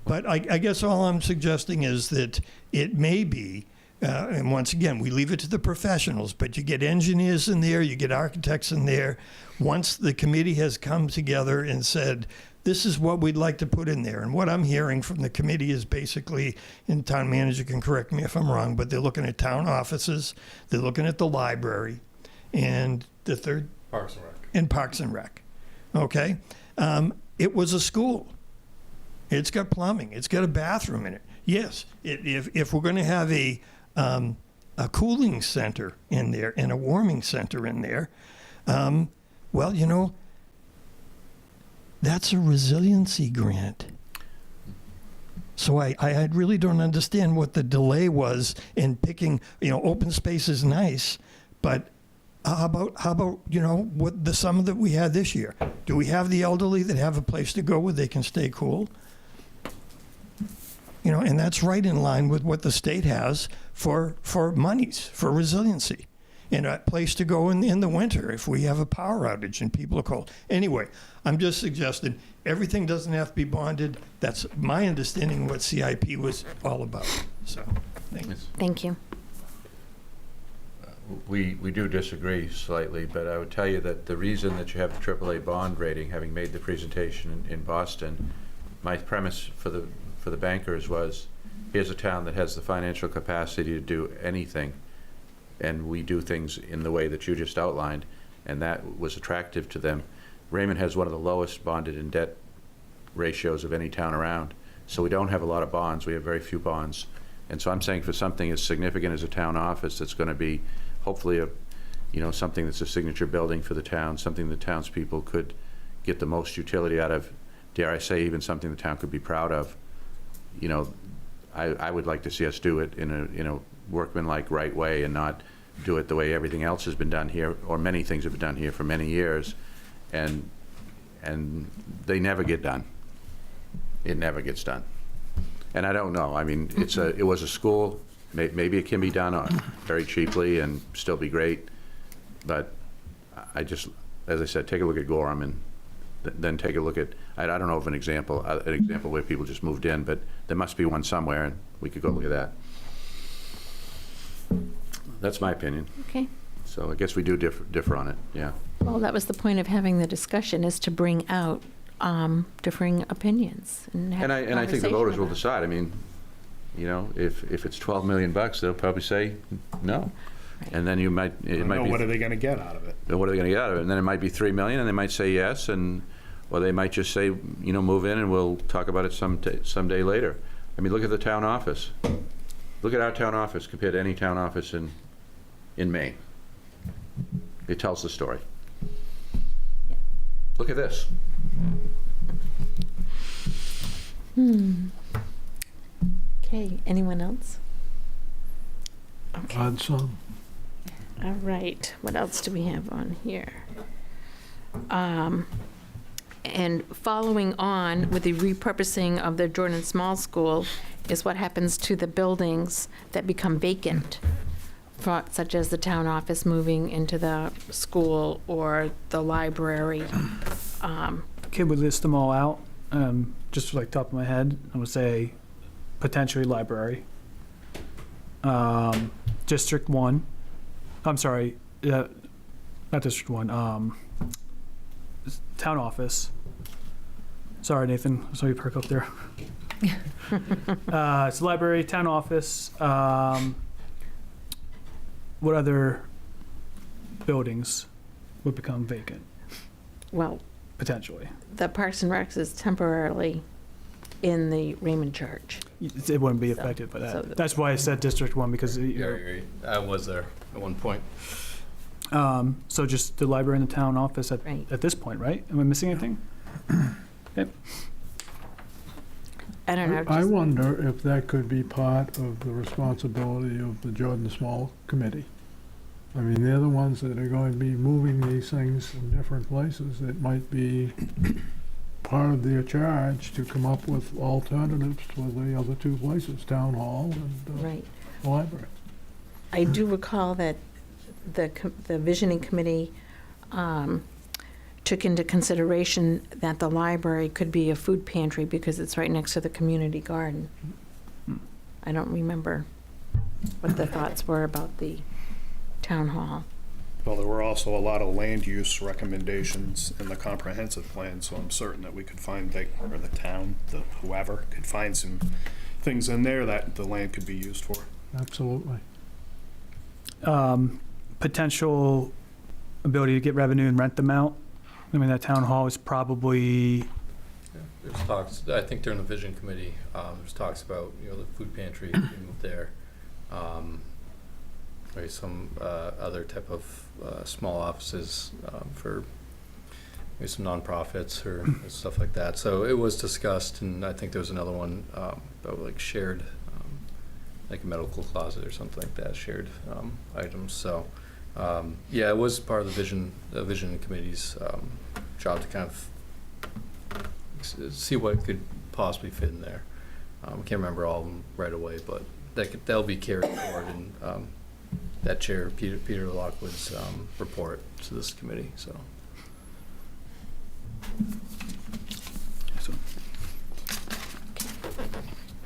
But I guess all I'm suggesting is that it may be, and once again, we leave it to the professionals, but you get engineers in there, you get architects in there. Once the committee has come together and said, this is what we'd like to put in there. And what I'm hearing from the committee is basically, and town manager can correct me if I'm wrong, but they're looking at town offices, they're looking at the library, and the third?
Parks and Rec.
And Parks and Rec. Okay? It was a school. It's got plumbing. It's got a bathroom in it. Yes, if we're going to have a cooling center in there and a warming center in there, well, that's a resiliency grant. So I really don't understand what the delay was in picking, open space is nice, but how about what the summer that we had this year? Do we have the elderly that have a place to go where they can stay cool? And that's right in line with what the state has for monies, for resiliency. And a place to go in the winter if we have a power outage and people are cold. Anyway, I'm just suggesting everything doesn't have to be bonded. That's my understanding of what CIP was all about. So, thanks.
Thank you.
We do disagree slightly, but I would tell you that the reason that you have the AAA bond rating, having made the presentation in Boston, my premise for the bankers was, here's a town that has the financial capacity to do anything, and we do things in the way that you just outlined, and that was attractive to them. Raymond has one of the lowest bonded and debt ratios of any town around, so we don't have a lot of bonds. We have very few bonds. And so I'm saying for something as significant as a town office that's going to be hopefully something that's a signature building for the town, something the townspeople could get the most utility out of, dare I say even something the town could be proud of, I would like to see us do it in a workmanlike right way and not do it the way everything else has been done here, or many things have been done here for many years, and they never get done. It never gets done. And I don't know. I mean, it was a school. Maybe it can be done very cheaply and still be great. But I just, as I said, take a look at Gorham and then take a look at, I don't know of an example where people just moved in, but there must be one somewhere, and we could go look at that. That's my opinion.
Okay.
So I guess we do differ on it, yeah.
Well, that was the point of having the discussion, is to bring out differing opinions and have
And I think the
conversation
voters will
about it.
decide. I mean, if it's $12 million, they'll probably say no. And then you might, it might be.
What are they gonna get out of it?
What are they gonna get out of it? And then it might be 3 million, and they might say yes, or they might just say, you know, move in and we'll talk about it someday later. I mean, look at the town office. Look at our town office compared to any town office in Maine. It tells the story. Look at this.
Okay, anyone else? Okay.
Odd sum.
All right, what else do we have on here? And following on with the repurposing of the Jordan Small School is what happens to the buildings that become vacant, such as the town office moving into the school or the library.
Kid would list them all out, just like top of my head, I would say potentially library. District 1, I'm sorry, not District 1, town office. Sorry, Nathan, I saw you perk up there. It's library, town office. What other buildings would become vacant,
Well,
potentially?
the Parks and Recs is temporarily in the Raymond Church.
It wouldn't be
So-
affected by
so
that. That's why I said District 1, because,
I was there at one point.
so just the library and the town office
Right.
at this point, right? Am I missing anything?
I don't know.
I
just-
wonder if that could be part of the responsibility of the Jordan Small Committee. I mean, they're the ones that are going to be moving these things in different places. It might be part of their charge to come up with alternatives for the other two places, Town Hall and
Right.
the library.
I do recall that the visioning committee took into consideration that the library could be a food pantry because it's right next to the community garden. I don't remember what the thoughts were about the town hall.
Well, there were also a lot of land use recommendations in the comprehensive plan, so I'm certain that we could find, or the town, whoever, could find some things in there that the land could be used for.
Absolutely.
Potential ability to get revenue and rent them out. I mean, that town hall is probably,
There's talks, I think during the vision committee, there's talks about, you know, the food pantry, we moved there. Maybe some other type of small offices for maybe some nonprofits or stuff like that. So it was discussed, and I think there was another one about like shared, like a medical closet or something like that, shared items. So yeah, it was part of the vision committee's job to kind of see what could possibly fit in there. I can't remember all of them right away, but that'll be carried forward in that chair, Peter Lockwood's report to this committee. So.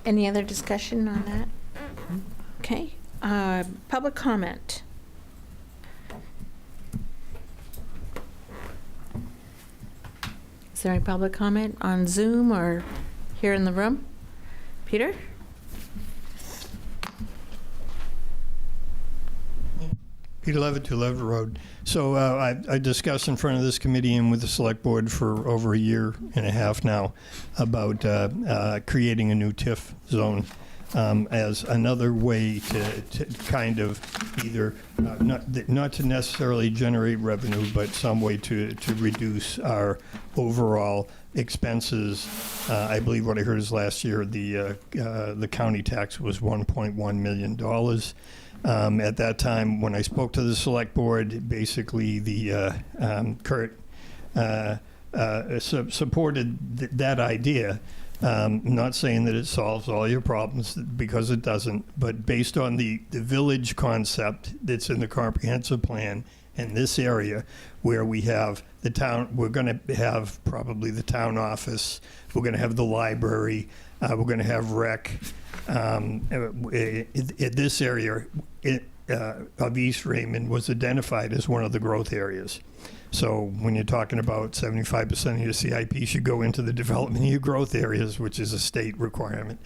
Any other discussion on that? Okay. Public comment. Is there any public comment on Zoom or here in the room? Peter?
Peter Levitt, 2 Levitt Road. So I discussed in front of this committee and with the select board for over a year and a half now about creating a new TIF zone as another way to kind of either, not to necessarily generate revenue, but some way to reduce our overall expenses. I believe what I heard is last year the county tax was $1.1 million. At that time, when I spoke to the select board, basically Kurt supported that idea. Not saying that it solves all your problems, because it doesn't, but based on the village concept that's in the comprehensive plan in this area, where we have the town, we're going to have probably the town office, we're going to have the library, we're going to have rec. This area of East Raymond was identified as one of the growth areas. So when you're talking about 75% of your CIP should go into the development of your growth areas, which is a state requirement,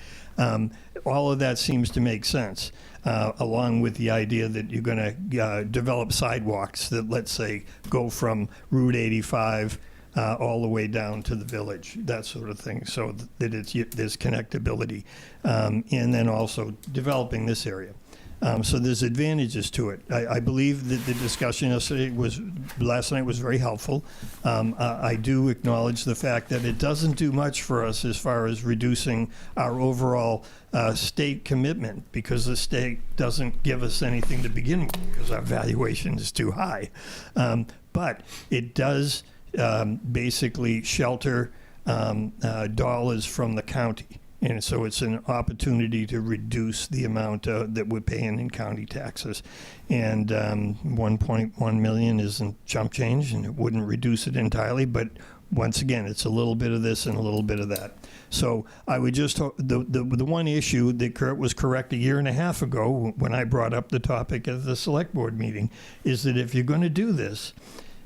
all of that seems to make sense, along with the idea that you're going to develop sidewalks that, let's say, go from Route 85 all the way down to the village, that sort of thing, so that there's connectability, and then also developing this area. So there's advantages to it. I believe that the discussion last night was very helpful. I do acknowledge the fact that it doesn't do much for us as far as reducing our overall state commitment, because the state doesn't give us anything to begin with because our valuation is too high. But it does basically shelter dollars from the county. And so it's an opportunity to reduce the amount that we're paying in county taxes. And 1.1 million isn't chump change, and it wouldn't reduce it entirely. But once again, it's a little bit of this and a little bit of that. So I would just the one issue that Kurt was correct a year and a half ago when I brought up the topic at the select board meeting is that if you're going to do this,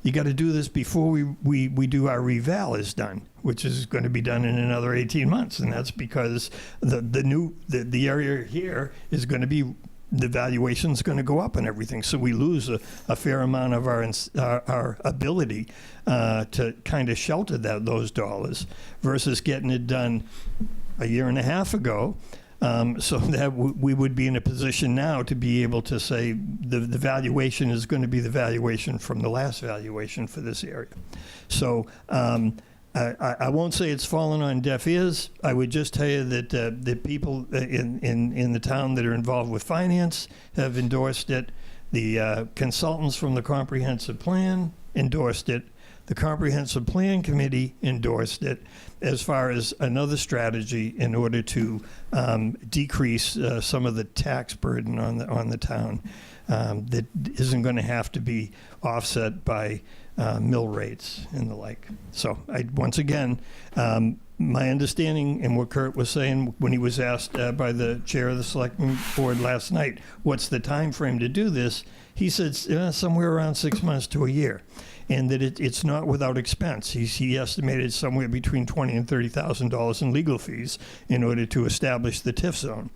you got to do this before we do our reval is done, which is going to be done in another 18 months. And that's because the area here is going to be, the valuation's going to go up and everything. So we lose a fair amount of our ability to kind of shelter those dollars versus getting it done a year and a half ago. So that we would be in a position now to be able to say the valuation is going to be the valuation from the last valuation for this area. So I won't say it's fallen on deaf ears. I would just tell you that the people in the town that are involved with finance have endorsed it. The consultants from the comprehensive plan endorsed it. The Comprehensive Plan Committee endorsed it as far as another strategy in order to decrease some of the tax burden on the town that isn't going to have to be offset by mill rates and the like. So once again, my understanding and what Kurt was saying when he was asked by the chair of the select board last night, what's the time frame to do this? He said somewhere around 6 months to a year. And that it's not without expense. He estimated somewhere between $20,000 and $30,000 in legal fees in order to establish the TIF zone.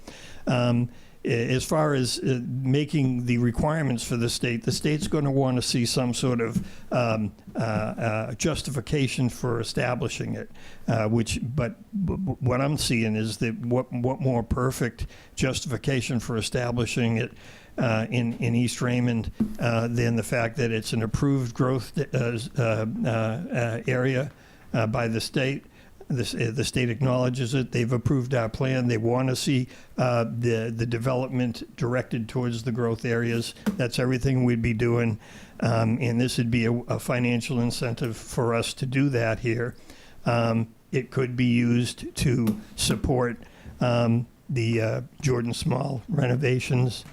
As far as making the requirements for the state's going to want to see some sort of justification for establishing it. But what I'm seeing is that what more perfect justification for establishing it in East Raymond than the fact that it's an approved growth area by the state. The state acknowledges it. They've approved our plan. They want to see the development directed towards the growth areas. That's everything we'd be doing. And this would be a financial incentive for us to do that here. It could be used to support the Jordan Small renovations.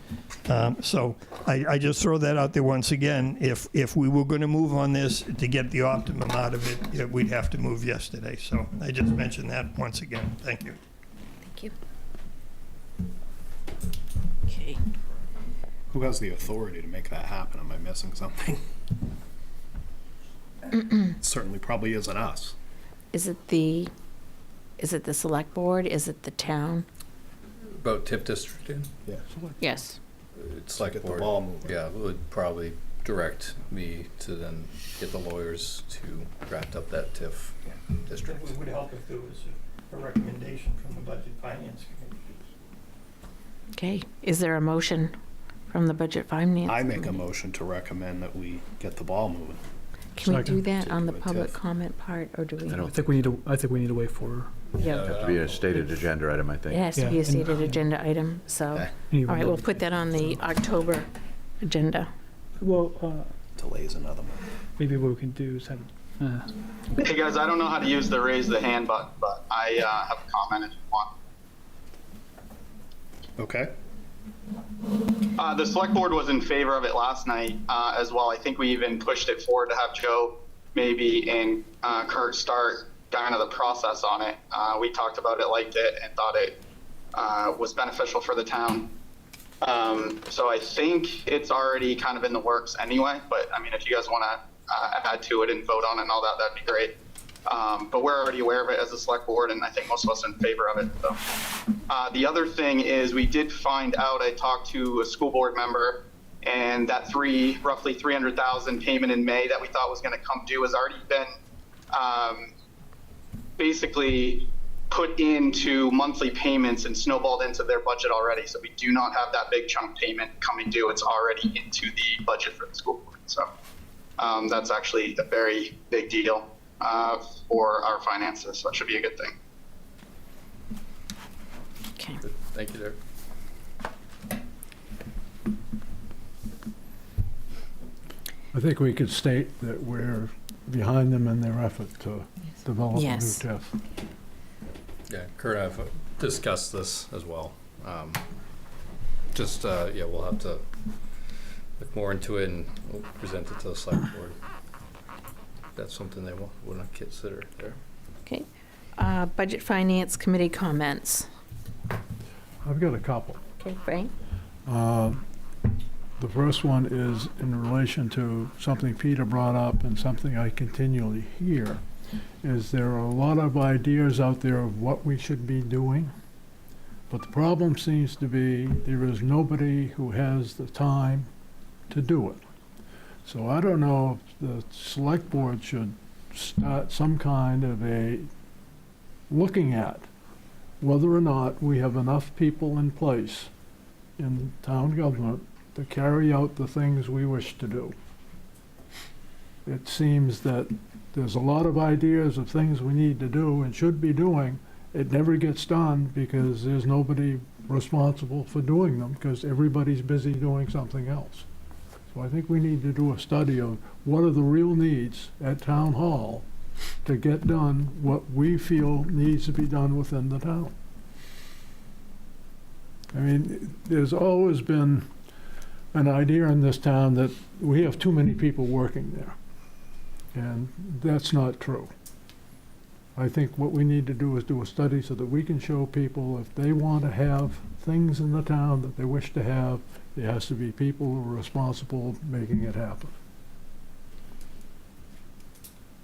So I just throw that out there once again. If we were going to move on this to get the optimum out of it, we'd have to move yesterday. So I just mentioned that once again. Thank you.
Thank you. Okay.
Who has the authority to make that happen? Am I missing something? Certainly probably isn't us.
Is it the select board? Is it the town?
About TIF districting?
Yeah.
Yes.
It's like
Get the ball moving.
Yeah, it would probably direct me to then get the lawyers to draft up that TIF district.
It would help if there was a recommendation from the Budget Finance Committee.
Okay. Is there a motion from the Budget Finance?
I make a motion to recommend that we get the ball moving.
Can we do
Second.
that on the
To do a
public
TIF.
comment part, or do we?
I
I
don't
think we need to wait for.
Yeah.
have to be a stated agenda item, I think.
It has to be
Yeah.
a stated agenda item, so,
Okay.
all right, we'll put that on the October agenda.
Well,
Delays another month.
maybe what we can do is have.
Hey guys, I don't know how to use the raise the hand button, but I have a comment if you want.
Okay.
The select board was in favor of it last night as well. I think we even pushed it forward to have Joe maybe and Kurt start kind of the process on it. We talked about it, liked it, and thought it was beneficial for the town. So I think it's already kind of in the works anyway, but I mean, if you guys want to add to it and vote on it and all that, that'd be great. But we're already aware of it as a select board, and I think most of us are in favor of it. So. The other thing is we did find out, I talked to a school board member, and that roughly 300,000 payment in May that we thought was going to come due has already been basically put into monthly payments and snowballed into their budget already. So we do not have that big chunk payment coming due. It's already into the budget for the school board. So that's actually a very big deal for our finances. So that should be a good thing.
Okay.
Good. Thank you, Derek.
I think we could state that we're behind them in their effort to develop a new
Yes.
TIF.
Yeah, Kurt and I have discussed this as well. Yeah, we'll have to look more into it and we'll present it to the select board. That's something they want to consider there.
Okay. Budget Finance Committee comments.
I've got a couple.
Okay, Frank?
The first one is in relation to something Peter brought up and something I continually hear, is there are a lot of ideas out there of what we should be doing, but the problem seems to be there is nobody who has the time to do it. So I don't know if the select board should start some kind of a looking at whether or not we have enough people in place in town government to carry out the things we wish to do. It seems that there's a lot of ideas of things we need to do and should be doing. It never gets done because there's nobody responsible for doing them because everybody's busy doing something else. So I think we need to do a study of what are the real needs at town hall to get done what we feel needs to be done within the town. I mean, there's always been an idea in this town that we have too many people working there. And that's not true. I think what we need to do is do a study so that we can show people if they want to have things in the town that they wish to have, there has to be people who are responsible making it happen.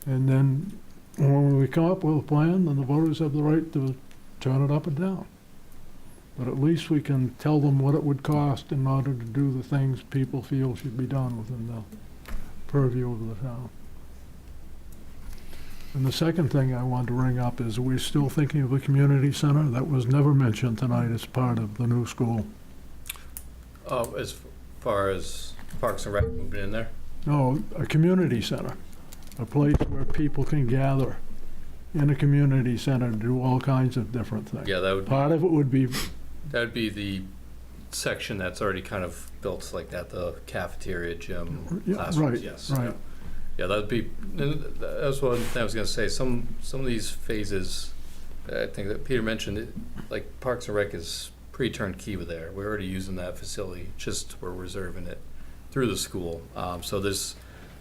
And then when we come up with a plan, then the voters have the right to turn it up and down. But at least we can tell them what it would cost in order to do the things people feel should be done within the purview of the town. And the second thing I want to bring up is we're still thinking of a community center. That was never mentioned tonight as part of the new school.
As far as Parks and Rec moving in there?
No, a community center, a place where people can gather in a community center to do all kinds of different things.
Yeah, that would be.
Part of it would be
That would be the section that's already kind of built like that, the cafeteria, gym,
Yeah,
classrooms,
right,
yes.
right.
Yeah, that would be, that's one thing I was gonna say, some of these phases, I think that Peter mentioned, it, like Parks and Rec is pretty turnkey with there. We're already using that facility, just we're reserving it through the school. So there's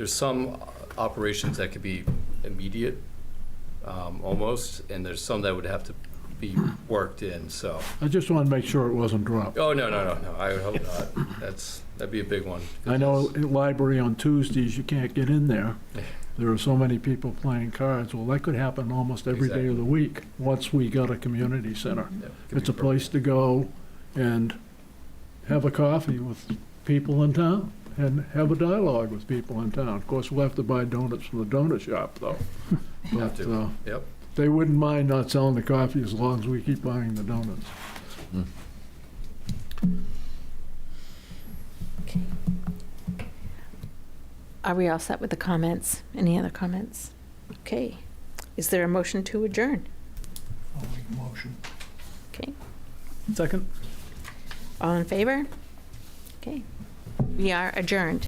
some operations that could be immediate, almost, and there's some that would have to be worked in, so.
I just want to make sure it wasn't dropped.
Oh, no, I would hope not. That'd be a big one.
I know at library on Tuesdays, you can't get in there. There are so many people playing cards. Well, that could happen almost every day of the week, once we got a community center.
Yeah, could
It's
be
a place to go and have a coffee with people in town and have a dialogue with people in town. Of course, we'll have to buy donuts from the donut shop, though.
Have
But
to. Yep.
they wouldn't mind not selling the coffee as long as we keep buying the donuts.
Okay. Are we all set with the comments? Any other comments? Okay. Is there a motion to adjourn?
I'll make a motion.
Okay.
Second?
All in favor? Okay. We are adjourned.